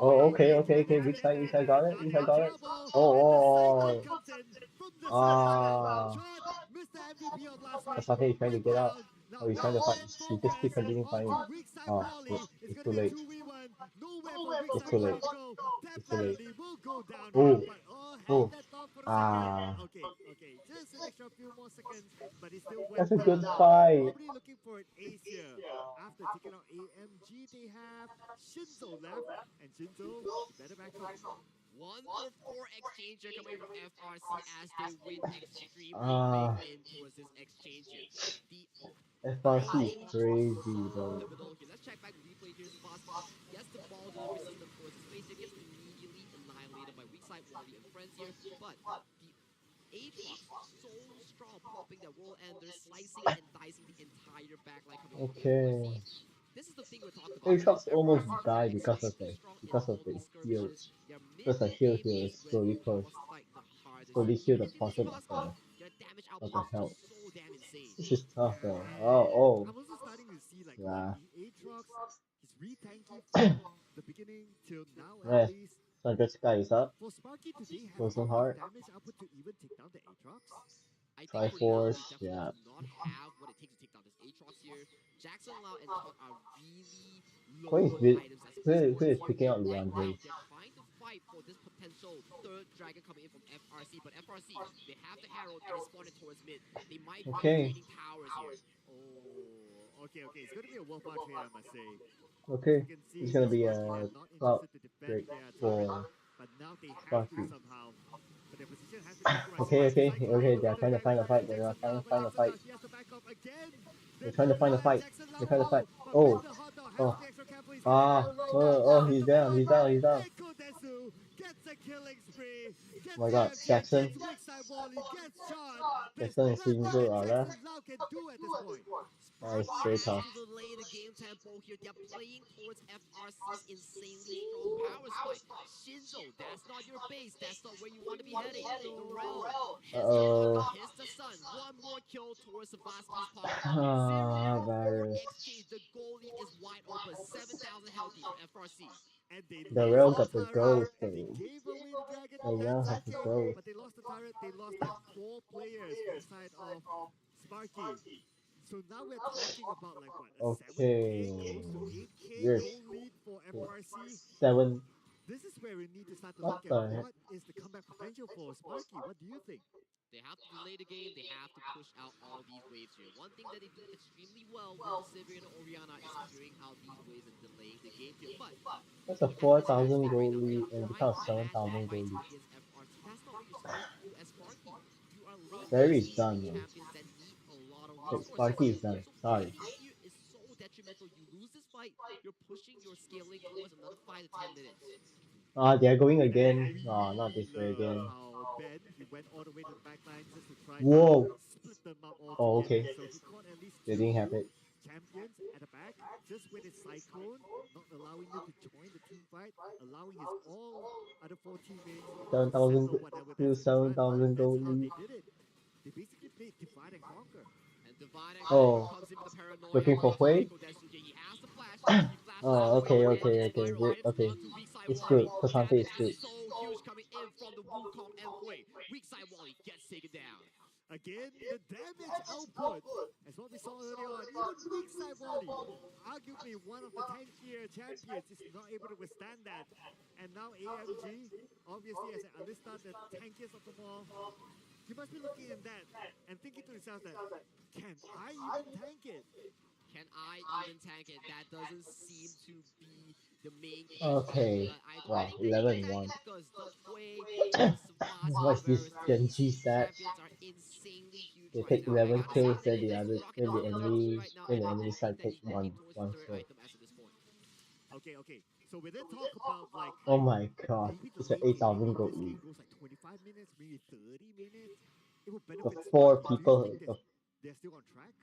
Oh, okay, okay, okay. Weak side got it. Weak side got it. Oh, And the oh, sidekick comes in from the side. ah. Chot, Mr. MVP of last week. Asante is trying to get out. Now Oh, he's trying to fight. He just keep focus continuing fighting. onto Weakside Oh, Wally. it's It's too gonna be a late. 2v1. Nowhere for It's Weakside too Wally late. to go. It's too late. Definitely will go down Oh, here, but oh, held that thought for a ah. second. Okay, just an extra few more seconds, but it still went That's a down. good fight. Probably looking for an ace here. After taking out AMG, they have Shinzo left, and Shinzo, you better back up. 1-for-4 exchanger coming from FRC as they win extremely Ah. big in towards this exchange here. The FRC is aim crazy, so bro. pivotal here. Let's check back the replay here. Spassky gets the ball delivery system towards his face here, gets immediately annihilated by Weakside Wally and friends here, but the Aatrox so strong, popping that World Ender, slicing and dicing the entire backline coming from Okay. FRC. This is the thing we're talking about. Aatrox almost FRC died is because of extremely the strong in because of all the these heal. skirmishes. Their Because the mid-lane heal game here is is when slowly you pushed. must fight the hardest. Slowly Here, heal the looking at this portion of Spassky, their damage the output is health. just so damn insane. This is tough though. And Oh, I'm also starting to see like Yeah. the Aatrox, he's re-tanky from the beginning till now Yeah. at least. Sandra Sky is up. For Sparky, do they have Frozen enough Heart. damage output to even take down the Aatrox? I think for now, they Triforce, definitely yeah. do not have what it takes to take down this Aatrox here. Jackson, Lau, and Todd are really Who is low vi- items as who is supports picking here. out Right now, Leandre? they're trying to fight for this potential third dragon coming in from FRC, but FRC, they have the Herald and it's spawning towards mid. They might be Okay. creating towers here. Oh, okay. It's going to be a wolf out trade, I must say. Okay. You can see It's gonna be Sparky, a they're not cloud interested to defend break their for turret, but now they have Sparky. to somehow. But their position has been compromised. Okay. They're trying to find a fight. They're trying to find a fight. He has to back up again. They're trying to find a fight. They're trying to fight. Oh, oh, he's down. He's down. Desu gets a killing spree. Gets Oh my God, AMG, Jackson. gets Weakside Wally, gets shot. There's Jackson nothing is that Shinzo, alright? Jackson Lau can do at this point. That is Sparky very has tough. to delay the game tempo here. They're playing towards FRC's insanely strong power spike. Shinzo, that's not your base. That's not where you want to be heading. The realm has the Uh-oh. father, hits the son. One more kill towards Savasky's pocket. Ah, 0-4 virus. exchange. The goalie is wide open. 7,000 healthy for FRC. And they The lost rail the got the turret. ghost They thing. gave away the dragon. The rail That's has the okay. ghost. But they lost the turret. They lost like 4 players inside of Sparky. So now we're talking about like what? A Okay. 7K close to 8K Yes. goal lead for FRC. 7. This is where we need to start to What look at the heck? what is the comeback potential for Sparky. What do you think? They have to delay the game. They have to push out all these waves here. One thing that they do extremely well with Sivir and Orianna is securing out these waves and delaying the game here. But That's a 4,000 goal lead and become 7,000 goal lead. That's not what you're supposed to do as Sparky. You are late Barry's game done, man. champions that need a lot of Wait, resources. Sparky is done. So Sorry. waiting here is so detrimental. You lose this fight, you're pushing your scaling towards another 5 to 10 minutes. Ah, they're going And again. we Ah, not this way love again. How Ben, he went all the way to the back line just to try Whoa. to split them up all Oh, together. okay. So he caught at least They didn't have 2 it. champions at the back, just with his cyclone, not allowing him to join the team fight, allowing his all other 4 teammates to 7,000 settle whatever to that's in front. 7,000 That's goal how lead. they did it. They basically played divide and conquer. And Divine Oh. comes in with the paranoia. Looking for Hui? He has the flash. He flashes Oh, out okay. and spiral Good. items Okay. onto weak side It's Wally. good. Kosante is Damage good. is so huge coming in from the Wukong and Hui. Weak side Wally gets taken down. Again, the damage output, as what we saw earlier on, even weak side Wally, arguably one of the tankier champions, is not able to withstand that. And now AMG, obviously as an Alistar, the tankiest of them all, he must be looking at that and thinking to himself that, can I even tank it? Can I even tank it? That doesn't seem to be the main Okay. question. I don't Wow, think they 11 can tank 1. it because the Hui, the Savasky, What's this Varus, Genji these stats? champions are insanely huge They right take now. 11 I gotta kills, say, then the this other, Rocket then the Dog is enemy, right now, then and the I enemy think side that take he's heading towards one the third kill. item as of this point. Okay. So we then talk about like Oh my god, maybe the it's an late game, 8,000 maybe goal this lead. game goes like 25 minutes, maybe 30 minutes. It will The benefit 4 Sparky. Do you people, think the they're still on track?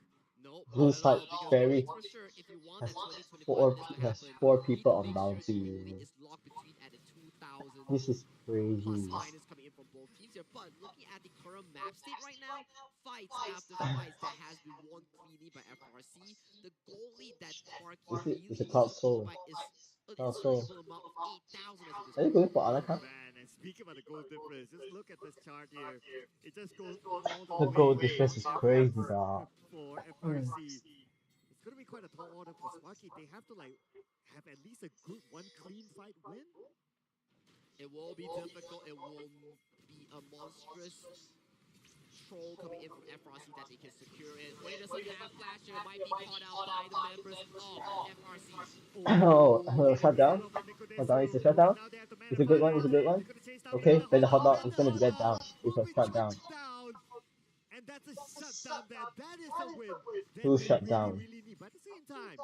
No, blue not at side all. Because one Barry thing's for sure, if you want has that 2025 4 minutes to has happen, 4 you need people to on make sure the bounty. goalie is locked between at the 2,000 This is plus crazy. minus coming in from both teams here. But looking at the current map state right now, fights after fights that has been won cleanly by FRC. The goalie that Sparky It's really a needs Cloud to Soul. beat by is an Cloud Soul. insurmountable amount of 8,000 as of this Are you point. going for Alaka? Man, and And speaking about the goal difference, just look at this chart here. It just goes all The the goal way difference is down crazy, dog. for FRC. It's gonna be quite a tall order for Sparky. They have to like have at least a good one clean fight win. It will be difficult. It will be a monstrous troll coming in from FRC that they can secure it. Wait, doesn't have Flasher. Might be caught out by the members of FRC. Oh, shut down. Nicodesu. Hold on, it's a shutdown. Now they have to man It's a good one. It's a good one. They're gonna chase down Okay, another then the hot hot dog is gonna get down. It's a shutdown. down. And that's a shutdown there. That is a win. That Two they shutdown. really need. But at the same time,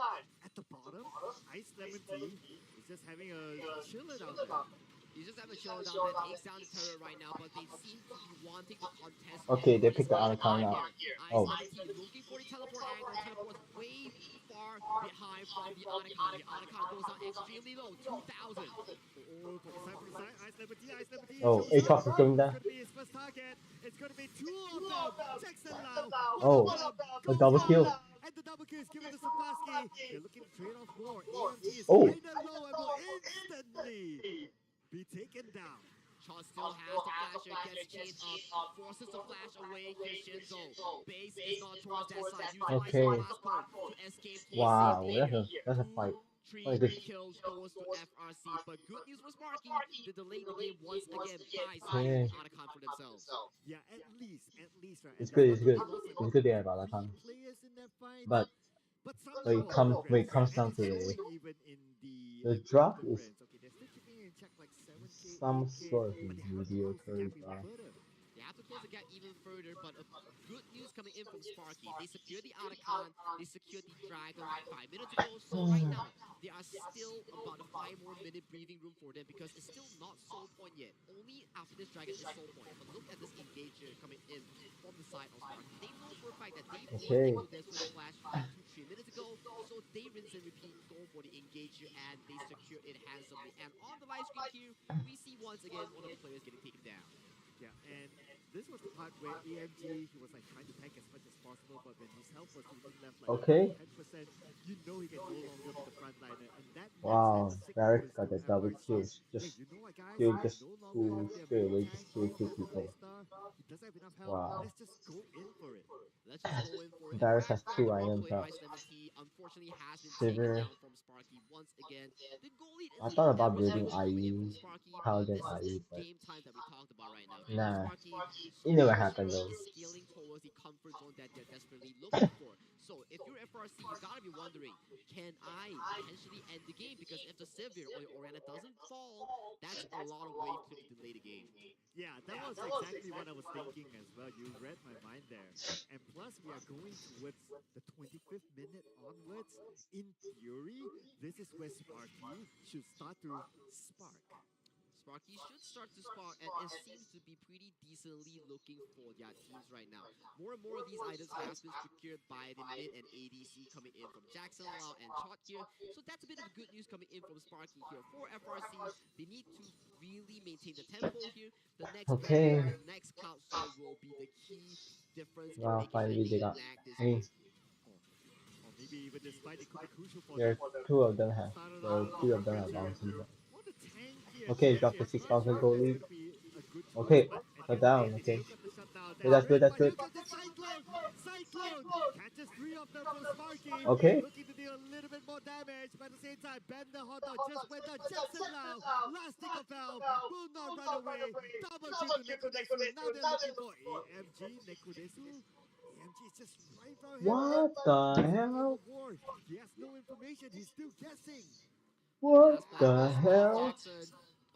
at the bottom, Ice Lemon Tea is just having a chiller down there. You just have a showdown that takes down the turret right now, but they seem to be wanting to contest. Okay, they what is picked the going Anaconda on out. here. Oh. Ice Lemon Tea looking for the teleport angle. Teleport's way far behind from the Anaconda. The Anaconda goes down extremely low, 2,000. Oh, for the side, Ice Lemon Tea. Oh, Aatrox is going there. It's gonna be his first target. It's gonna be two of them. Jackson Lau. Oh, a double kill. And the double kill is given to Sapowski. They're looking to trade off more. AMG is Oh. kinda low and will instantly be taken down. Chon still has the flasher, gets chained up, forces the flash away. Here's Shinzo. Base is not towards that side. Okay. Utilizing last code to escape to Wow, safely. that's a fight. Three Oh, it is. kills goes to FRC, but good news for Sparky, they delayed the game once again by Okay. signing Anaconda for themselves. Yeah, at least, right. It's And good, they it's good. lost, like, It's good they have Anaconda. 3 players in that fight. But But when it comes down to the the the drop is okay, they're still keeping it in check like 7K, some 8K, sort of but they have to close the mediocre gap even drop. further. They have to close the gap even further, but good news coming in from Sparky. They secured the Anaconda, they secured the Dragon 5 minutes ago, so right now, they are still about a 5 more minute breathing room for them because it's still not soul point yet. Only after this Dragon is soul point. But look at this engager coming in from the side of Sparky. They know for a fact that they Okay. played this with a flash 2-3 minutes ago, so they rinse and repeat, go for the engager, and they secure it handsomely. And on the live screen here, we see once again one of the players getting taken down. Yeah, and this was the part where AMG, he was like trying to tank as much as possible, but when his health was only left like Okay. 10%, you know he can no longer be the frontliner, and that means Wow, that 6 Varric hours got the of double FRC. kill. Hey, Just you know what, guys? kill We just no longer to have their straight main away, tank, just kill the people. Blackstar. He doesn't have enough health. Wow. Let's just go in for it. Let's just go in for it. Darius has In fact, 2 the items player up. Ice Lemon Tea unfortunately has been Sivir. taken down from Sparky once again. The goalie I isn't thought about that building much coming in from IE, Sparky, but Paladin this is IE, the but game time that we talked about right now. nah, Sparky it never slowly happened but though. surely is scaling towards the comfort zone that they're desperately looking for. So if you're FRC, you gotta be wondering, can I potentially end the game? Because if the Sivir or the Orianna doesn't fall, that's a lot of wave clip to delay the game. Yeah, that was exactly what I was thinking as well. You read my mind there. And plus, we are going towards the 25th minute onwards. In theory, this is where Sparky should start to spark. Sparky should start to spark, and it seems to be pretty decently looking for their teams right now. More and more of these items have been secured by the mid and ADC coming in from Jackson, Lau, and Chot here. So that's a bit of good news coming in from Sparky here. For FRC, they need to really maintain the tempo here. The next Okay. Barrier, the next Cloud Soul will be the key difference in Wow, making sure finally they they got lag this me. game. Or maybe even this fight, it could be crucial for There, them. 2 of them have, so 3 of them are bouncing back. What a tank here. Okay, got the At 6,000 first, gold that's lead. gonna be a good choice, Okay, but at shut the down, end of the okay. day, look at the shutdown. Yeah, that's good, that's But good. here comes the Cyclone catches 3 of them from Sparky. Okay. Looking to deal a little bit more damage, but at the same time, Bender Hot Dog just went down. Jackson Lau, last stick of health, will not run away. Double kill to Nekudesu. Now they're looking for AMG Nekudesu. AMG is just right from him. What the hell? He has no information. He's still guessing. What Last the block goes by hell? Jackson.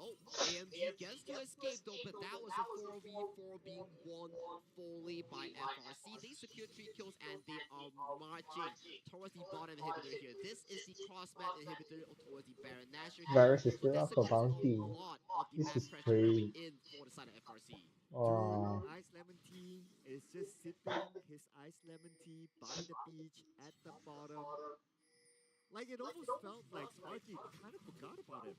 Oh, AMG gets to escape though, but that was a 4v4 being won fully by FRC. They secured 3 kills and they are marching towards the bottom inhibitor here. This is the cross-map inhibitor towards the Baron Nashor here. Varus is So still that up for secures a bounty. lot of the This map is pressure crazy. coming in for the side of FRC. Oh, Dude, Ice Lemon Tea is just sipping his Ice Lemon Tea by the beach at the bottom. Like, it almost felt like Sparky kind of forgot about him.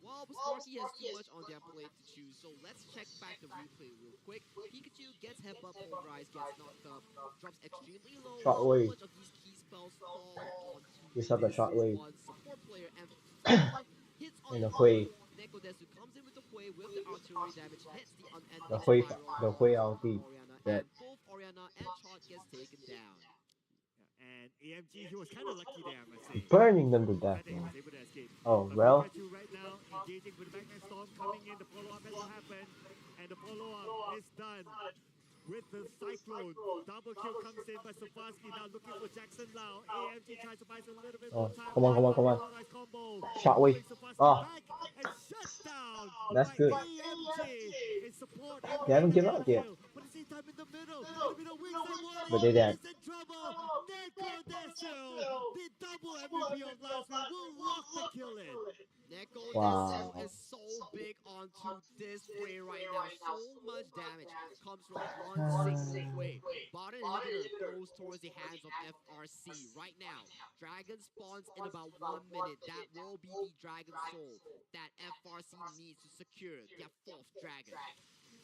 Well, but Sparky has too much on their plate to choose, so let's check back the replay real quick. Pikachu gets headbutt, pulverized, gets knocked up, drops extremely low. Shockwave. How much of these key spells fall onto You saw the this shockwave. one support player, and hits on In the the way. Nekodesu comes in with the Hui with the artillery damage hits the unending The Hui, spiral the Hui of ulti. Orianna, That and both Orianna and Chart gets taken down. And AMG, he was kind of lucky there, I must say. burning them to The death, fact that he man. was able to escape. Oh But well. Pikachu right now engaging with the Backman Storm coming in. The follow-up has to happen. And the follow-up is done with the Cyclone. Double kill comes in by Swarovski now looking for Jackson Lau. AMG tries to buy a little bit more Oh, time. come on, come on, come on. Really nice combo. Shockwave. Pulling Swarovski Ah, back and shut down that's by good. AMG in support and They haven't getting given the up yet. kill. But at the same time in the middle wings and Wally But they're dead. is in trouble. Neko Desu, the double MVP of last week, will lock the kill in. Neko Wow. Desu is so big onto this Hui right now. So much damage comes from one single Hui. Bot inhibitor goes towards the hands of FRC right now. Dragon spawns in about 1 minute. That will be the Dragon Soul that FRC needs to secure their 4th dragon.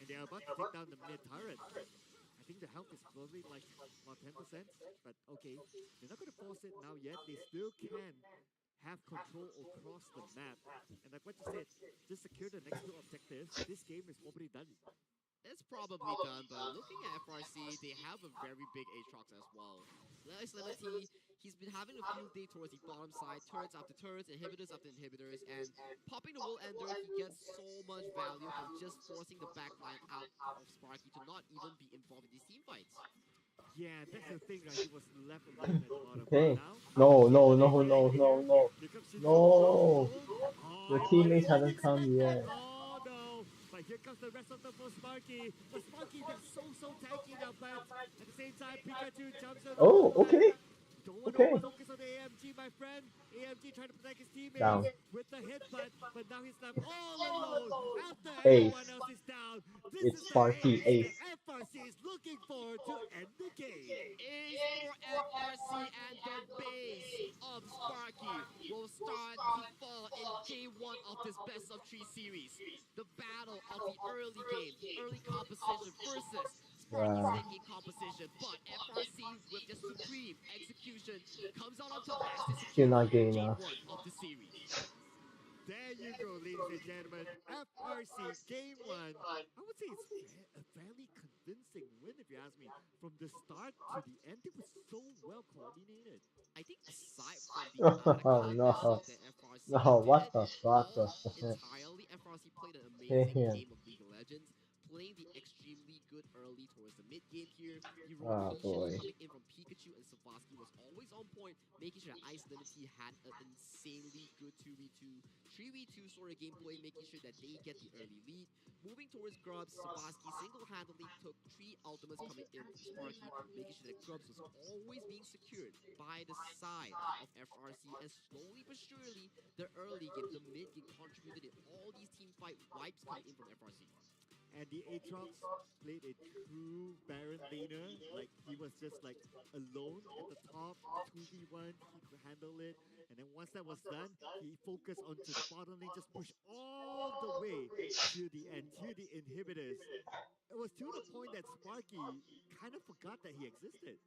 And they're about to take down the mid turret. I think the health is probably like about 10%, but okay. They're not going to force it now yet. They still can have control across the map. And like what you said, just secure the next 2 objectives. This game is probably done. It's probably done, but looking at FRC, they have a very big Aatrox as well. Ice Lemon Tea, he's been having a field day towards the bottom side, turrets after turrets, inhibitors after inhibitors, and popping the Wool Ender, he gets so much value from just forcing the backline out of Sparky to not even be involved in these team fights. Yeah, that's the thing, right? He was left alone at the bottom. Okay. Now, No, no, no, no, no, no. here comes Shinzo. No. Oh, The he teammates wasn't haven't come expecting. yet. Oh no! But here comes the rest of them for Sparky. But Sparky, they're so tanky now. But at the same time, Pikachu jumps on the Oh, wall. okay. Don't want Okay. to focus on the AMG, my friend. AMG trying to protect his teammates Down. with the headbutt, but now he's left all alone after Ace. everyone else is down. This It's is the Sparky, ace ace. that FRC is looking for to end the game. Ace for FRC, and the base of Sparky will start to fall in game 1 of this best of 3 series. The battle of the early game, the early composition versus Sparky's Wow. late game composition, but FRC with their supreme execution comes out on top as they Still secure not good game enough. 1 of the series. There you go, ladies and gentlemen. FRC Game 1. I would say it's a fairly convincing win, if you ask me. From the start to the end, it was so well coordinated. I think aside from the Oh, no. that FRC No, what did, the fuck? entirely FRC played an amazing Damn. game of League of Legends, playing the extremely good early towards the mid game here. The Oh, rotation boy. coming in from Pikachu and Swarovski was always on point, making sure that Ice Lemon Tea had an insanely good 2v2, 3v2 sort of gameplay, making sure that they get the early lead. Moving towards Grubs, Swarovski single-handedly took 3 ultimates coming in from Sparky, making sure that Grubs was always being secured by the side of FRC, and slowly but surely, the early game, the mid game contributed in all these team fight wipes coming in from FRC. And the Aatrox played a true Baron laner. Like, he was just like alone at the top, 2v1, he could handle it. And then once that was done, he focused onto the bottom lane, just pushed all the way to the end, to the inhibitors. It was to the point that Sparky kind of forgot that he existed.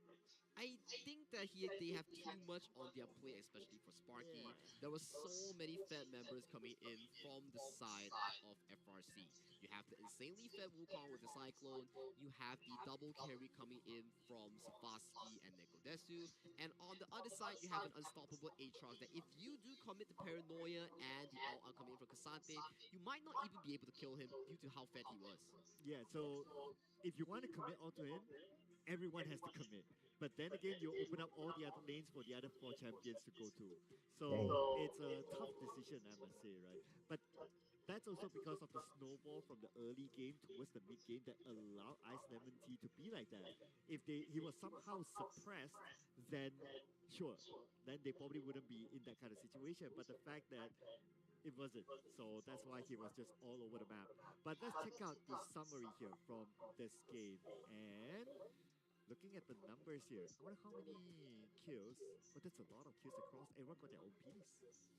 I think that they have too much on their plate, especially for Sparky. There were so many Fed members coming in from the side of FRC. You have the insanely fed Wukong with the Cyclone. You have the double carry coming in from Swarovski and Neko Desu. And on the other side, you have an unstoppable Aatrox that if you do commit the Paranoia and the all-out coming in from Cassante, you might not even be able to kill him due to how fed he was. Yeah, so if you want to commit onto him, everyone has to commit. But then again, you open up all the other lanes for the other 4 champions to go to. So it's a tough decision, I must say, right? But that's also because of the snowball from the early game towards the mid game that allowed Ice Lemon Tea to be like that. If he was somehow suppressed, then sure, then they probably wouldn't be in that kind of situation. But the fact that it wasn't, so that's why he was just all over the map. But let's check out the summary here from this game. And looking at the numbers here, I wonder how many kills. But that's a lot of kills across. Everyone got their own piece.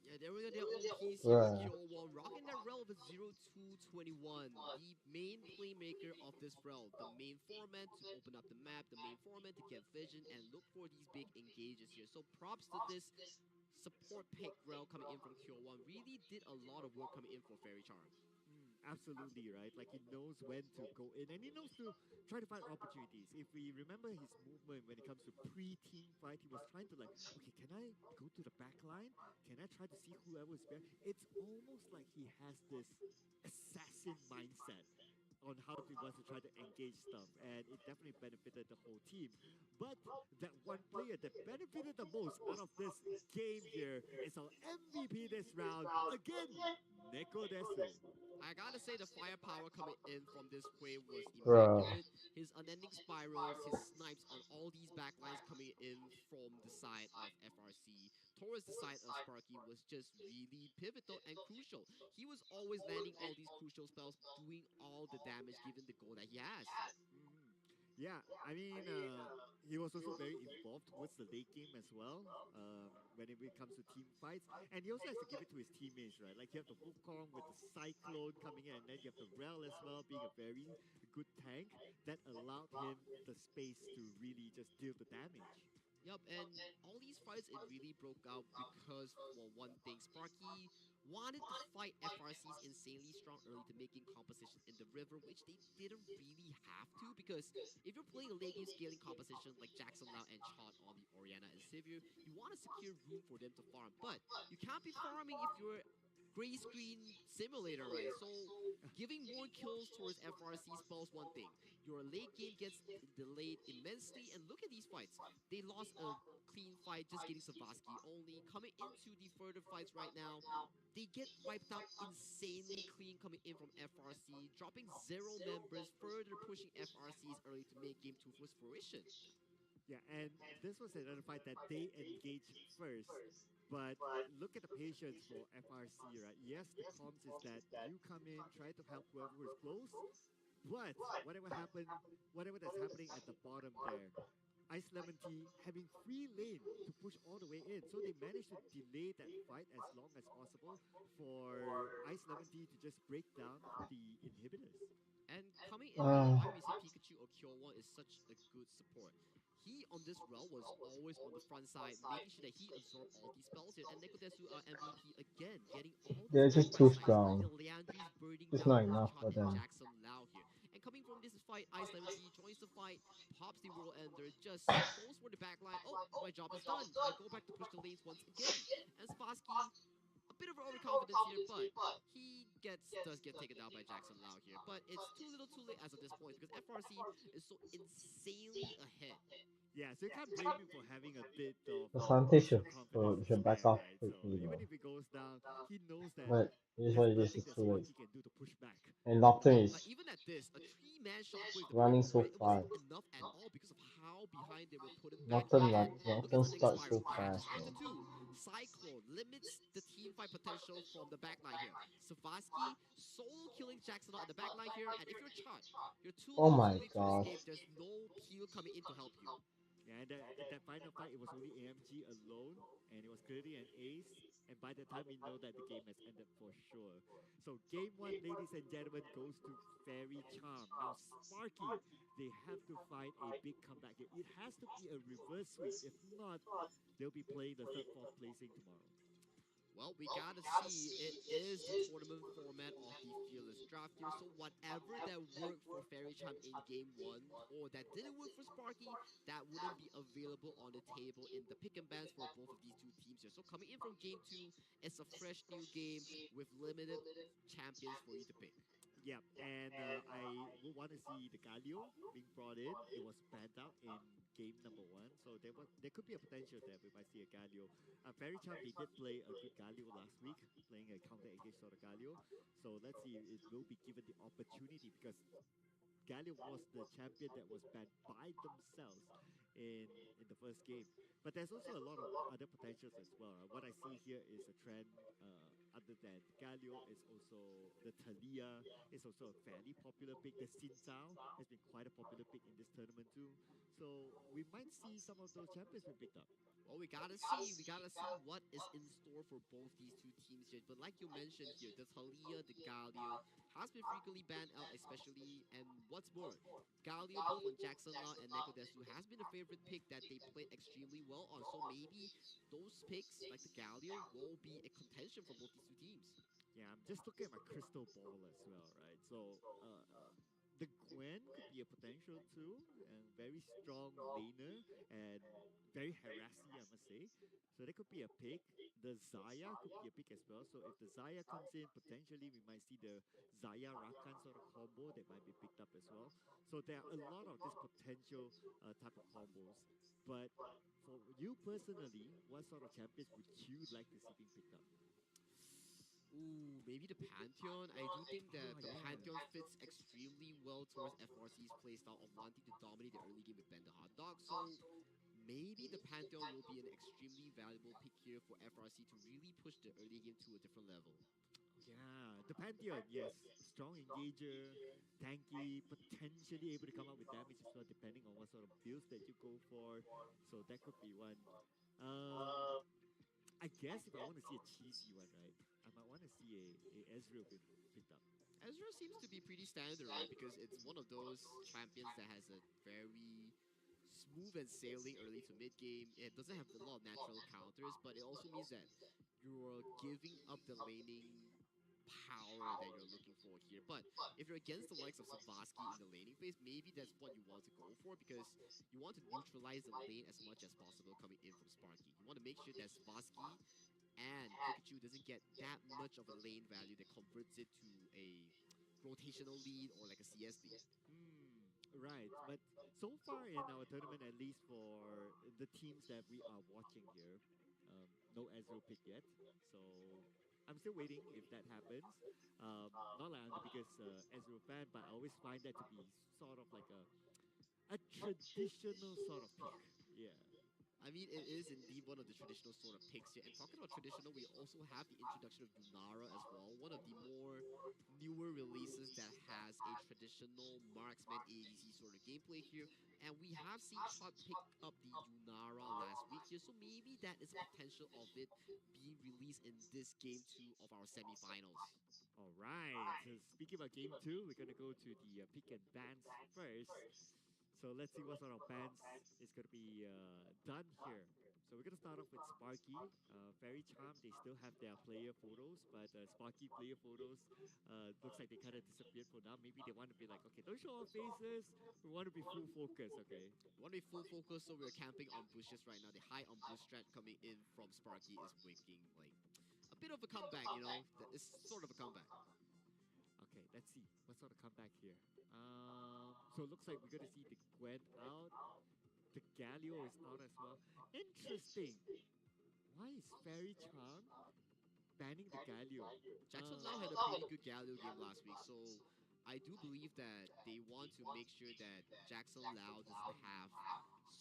Yeah, they were their own piece here Right. with Kyo1, rocking that rel with 0-2-21, the main playmaker of this rel, the main foreman to open up the map, the main foreman to get vision and look for these big engages here. So props to this support pick rel coming in from Kyo1. Really did a lot of work coming in for Fairy Charm. absolutely right. Like he knows when to go in and he knows to try to find opportunities. If we remember his movement when it comes to pre-team fight, he was trying to like, okay, can I go to the back line? Can I try to see whoever is there? It's almost like he has this assassin mindset on how he wants to try to engage stuff, and it definitely benefited the whole team. But that one player that benefited the most out of this game here is our MVP this round again, Neko Desu. I gotta say the firepower coming in from this Hui was Bruh. immaculate. His unending spirals, his snipes on all these backlines coming in from the side of FRC towards the side of Sparky was just really pivotal and crucial. He was always landing all these crucial spells, doing all the damage given the goal that he has. Mhm. Yeah, I mean, he was also very involved towards the late game as well. When it comes to team fights, and he also has to give it to his teammates, right? Like you have the Wukong with the Cyclone coming in, and then you have the Rel as well, being a very good tank that allowed him the space to really just deal the damage. Yup, and all these fights, it really broke out because, for one thing, Sparky wanted to fight FRC's insanely strong early to making composition in the river, which they didn't really have to, because if you're playing a late game scaling composition like Jackson Lau and Chot on the Oriana and Sivir, you want to secure room for them to farm. But you can't be farming if you're gray screen simulator, right? So giving more kills towards FRC spells one thing. Your late game gets delayed immensely, and look at these fights. They lost a clean fight just getting Savaski. Only coming into the further fights right now, they get wiped out insanely clean coming in from FRC, dropping 0 members, further pushing FRC's early to make game 2 for fruition. Yeah, and this was another fight that they engaged first. But look at the patience for FRC, right? Yes, the comms is that you come in, try to help whoever is close, but whatever that's happening at the bottom there, Ice Lemon Tea having free lane to push all the way in. So they managed to delay that fight as long as possible for Ice Lemon Tea to just break down the inhibitors. And coming in from Uh, why we say Pikachu or Kyowa is such a good support. He on this route was always on the front side, making sure that he absorbed all these spells here. And Nekodesu MVP again, getting all these they're just backline too snipes. strong. And Leandri's burning It's down not both enough Chot for and them. Jackson Lau here. And coming from this fight, Ice Lemon Tea joins the fight, pops the World Ender, just goes for the backline. Oh, my job is done. I go back to push the lanes once again. And Spassky, a bit of overconfidence here, but he does get taken down by Jackson Lau here. But it's too little too late as of this point because FRC is so insanely ahead. Yeah, so you can't blame him for having a bit of The Santi extra should, confidence to should back spare, off right? So quickly even though. if it goes down, he knows that But it is there's what it is, nothing it's that too late. Sparky can do to push back. And Nocturne Yup, like is even at this, a three-man shockwave to pull running over, so it wasn't fast. enough at all because of how behind they were put him back here. And look at Nocturne the next starts so spiral, catches fast onto though. two. Cyclone limits the team fight potential from the backline here. Savaski solo killing Jackson at the backline here, and if you're Chart, you're too Oh little too my late to gosh. escape. There's no peel coming in to help you. Yeah, and that final fight, it was only AMG alone, and it was clearly an ace. And by the time we know that the game has ended for sure. So game one, ladies and gentlemen, goes to Fairy Charm. Now Sparky, they have to find a big comeback here. It has to be a reverse sweep. If not, they'll be playing the third, fourth placing tomorrow. Well, we gotta see. It is the tournament format of the Fearless Draft here, so whatever that worked for Fairy Charm in Game 1, or that didn't work for Sparky, that wouldn't be available on the table in the pick and bans for both of these two teams here. So coming in from Game 2, it's a fresh new game with limited champions for you to pick. Yeah, and I would want to see the Galio being brought in. It was banned out in game number one, so there could be a potential there. We might see a Galio. Fairy Charm, they did play a good Galio last week, playing a counter engage sort of Galio. So let's see if it will be given the opportunity because Galio was the champion that was banned by themselves in the first game. But there's also a lot of other potentials as well. Right? What I see here is a trend other than Galio is also the Talia is also a fairly popular pick. The Xin Zhao has been quite a popular pick in this tournament too. So we might see some of those champions being picked up. Well, we gotta see. We gotta see what is in store for both these two teams here. But like you mentioned here, the Talia, the Galio has been frequently banned out, especially. And what's more, Galio, both on Jackson Law and Nekodesu, has been a favorite pick that they played extremely well on. So maybe those picks, like the Galio, will be a contention for both these two teams. Yeah, I'm just looking at my crystal ball as well, right? So the Gwen could be a potential too, and very strong laner and very harassy, I must say. So that could be a pick. The Zaya could be a pick as well. So if the Zaya comes in, potentially we might see the Zaya Rakan sort of combo that might be picked up as well. So there are a lot of this potential type of combos. But for you personally, what sort of champions would you like to see being picked up? Ooh, maybe the Pantheon. I do think Oh, that the yeah. Pantheon fits extremely well towards FRC's playstyle of wanting to dominate the early game with Ben the Hot Dog. So maybe the Pantheon will be an extremely valuable pick here for FRC to really push the early game to a different level. Yeah, the Pantheon, yes. Strong engager, tanky, potentially able to come up with damage as well, depending on what sort of builds that you go for. So that could be one. Um, I guess if I want to see a cheesy one, right, I might want to see a Ezreal being picked up. Ezra seems to be pretty standard, right? Because it's one of those champions that has a very smooth and sailing early to mid game. It doesn't have a lot of natural counters, but it also means that you're giving up the laning power that you're looking for here. But if you're against the likes of Savaski in the laning phase, maybe that's what you want to go for because you want to neutralize the lane as much as possible coming in from Sparky. You want to make sure that Savaski and Pikachu doesn't get that much of a lane value that converts it to a rotational lead or like a CS lead. Right, but so far in our tournament, at least for the teams that we are watching here, no Ezreal pick yet. So I'm still waiting if that happens. Not like I'm the biggest Ezreal fan, but I always find that to be sort of like a traditional sort of pick. Yeah. I mean, it is indeed one of the traditional sort of picks here. And talking about traditional, we also have the introduction of Yunara as well, one of the more newer releases that has a traditional marksman ADC sort of gameplay here. And we have seen Chot pick up the Yunara last week here, so maybe that is a potential of it being released in this game 2 of our semifinals. All right. So speaking about game two, we're gonna go to the pick and bans first. So let's see what sort of bans is gonna be done here. So we're gonna start off with Sparky, Fairy Charm. They still have their player photos, but Sparky player photos looks like they kind of disappeared for now. Maybe they want to be like, okay, don't show our faces. We want to be full focus, okay? We want to be full focus, so we're camping on bushes right now. The high on bush strat coming in from Sparky is making like a bit of a comeback, you know? It's sort of a comeback. Okay, let's see what sort of comeback here. So it looks like we're gonna see the Gwen out. The Galio is out as well. Interesting. Why is Fairy Charm banning the Galio? Jackson Lau had a pretty good Galio game last week, so I do believe that they want to make sure that Jackson Lau doesn't have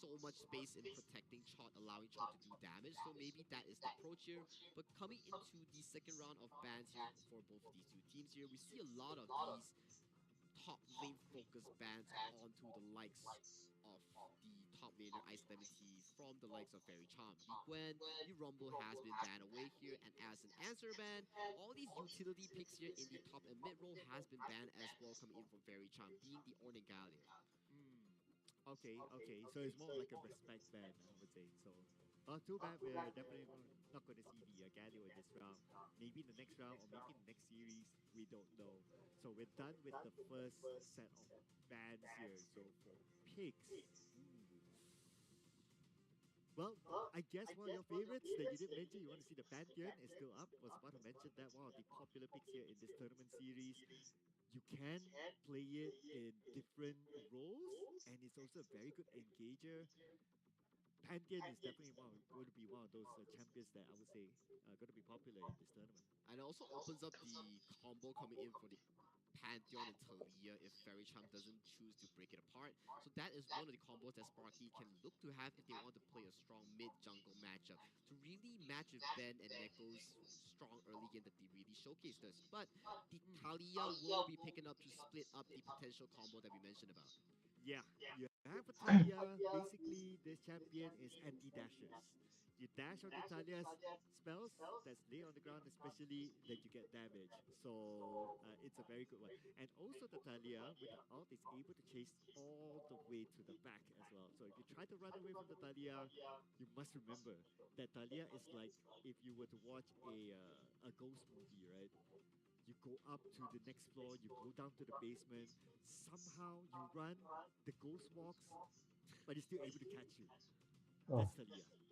so much space in protecting Chot, allowing Chot to do damage. So maybe that is the approach here. But coming into the second round of bans here for both of these two teams here, we see a lot of these top lane focused bans onto the likes of the top laner Ice Lemon Tea from the likes of Fairy Charm. The Gwen, the Rumble has been banned away here, and as an answer ban, all these utility picks here in the top and mid role has been banned as well, coming in from Fairy Charm, being the Ornn and Galio. Okay, okay. So it's more like a respect ban, I would say. So, too bad we're definitely not going to see the Galio in this round. Maybe in the next round or maybe in the next series, we don't know. So we're done with the first set of bans here. So for picks, well, I guess one of your favorites that you didn't mention, you want to see the Pantheon is still up. Was about to mention that one of the popular picks here in this tournament series. You can play it in different roles, and it's also a very good engager. Pantheon is definitely going to be one of those champions that I would say are going to be popular in this tournament. And it also opens up the combo coming in for the Pantheon and Talia if Fairy Charm doesn't choose to break it apart. So that is one of the combos that Sparky can look to have if they want to play a strong mid-jungle matchup to really match with Ben and Neko's strong early game that they really showcased us. But the Talia will be picking up to split up the potential combo that we mentioned about. Yeah, you have a Talia. Basically, this champion is anti-dashers. You dash onto Talia's spells that's lay on the ground, especially that you get damage. So it's a very good one. And also the Talia with the ult is able to chase all the way to the back as well. So if you try to run away from the Talia, you must remember that Talia is like if you were to watch a ghost movie, right? You go up to the next floor, you go down to the basement. Somehow you run, the ghost walks, but it's still able to catch you. Oh,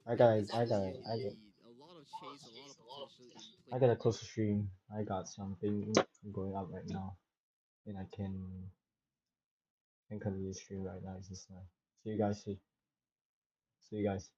That's Talia. That is Talia indeed. A lot of chase, a lot of potential in play. I gotta close the stream. I got something going up right now, and I can continue the stream right now. It's just nice. See you guys. See you guys.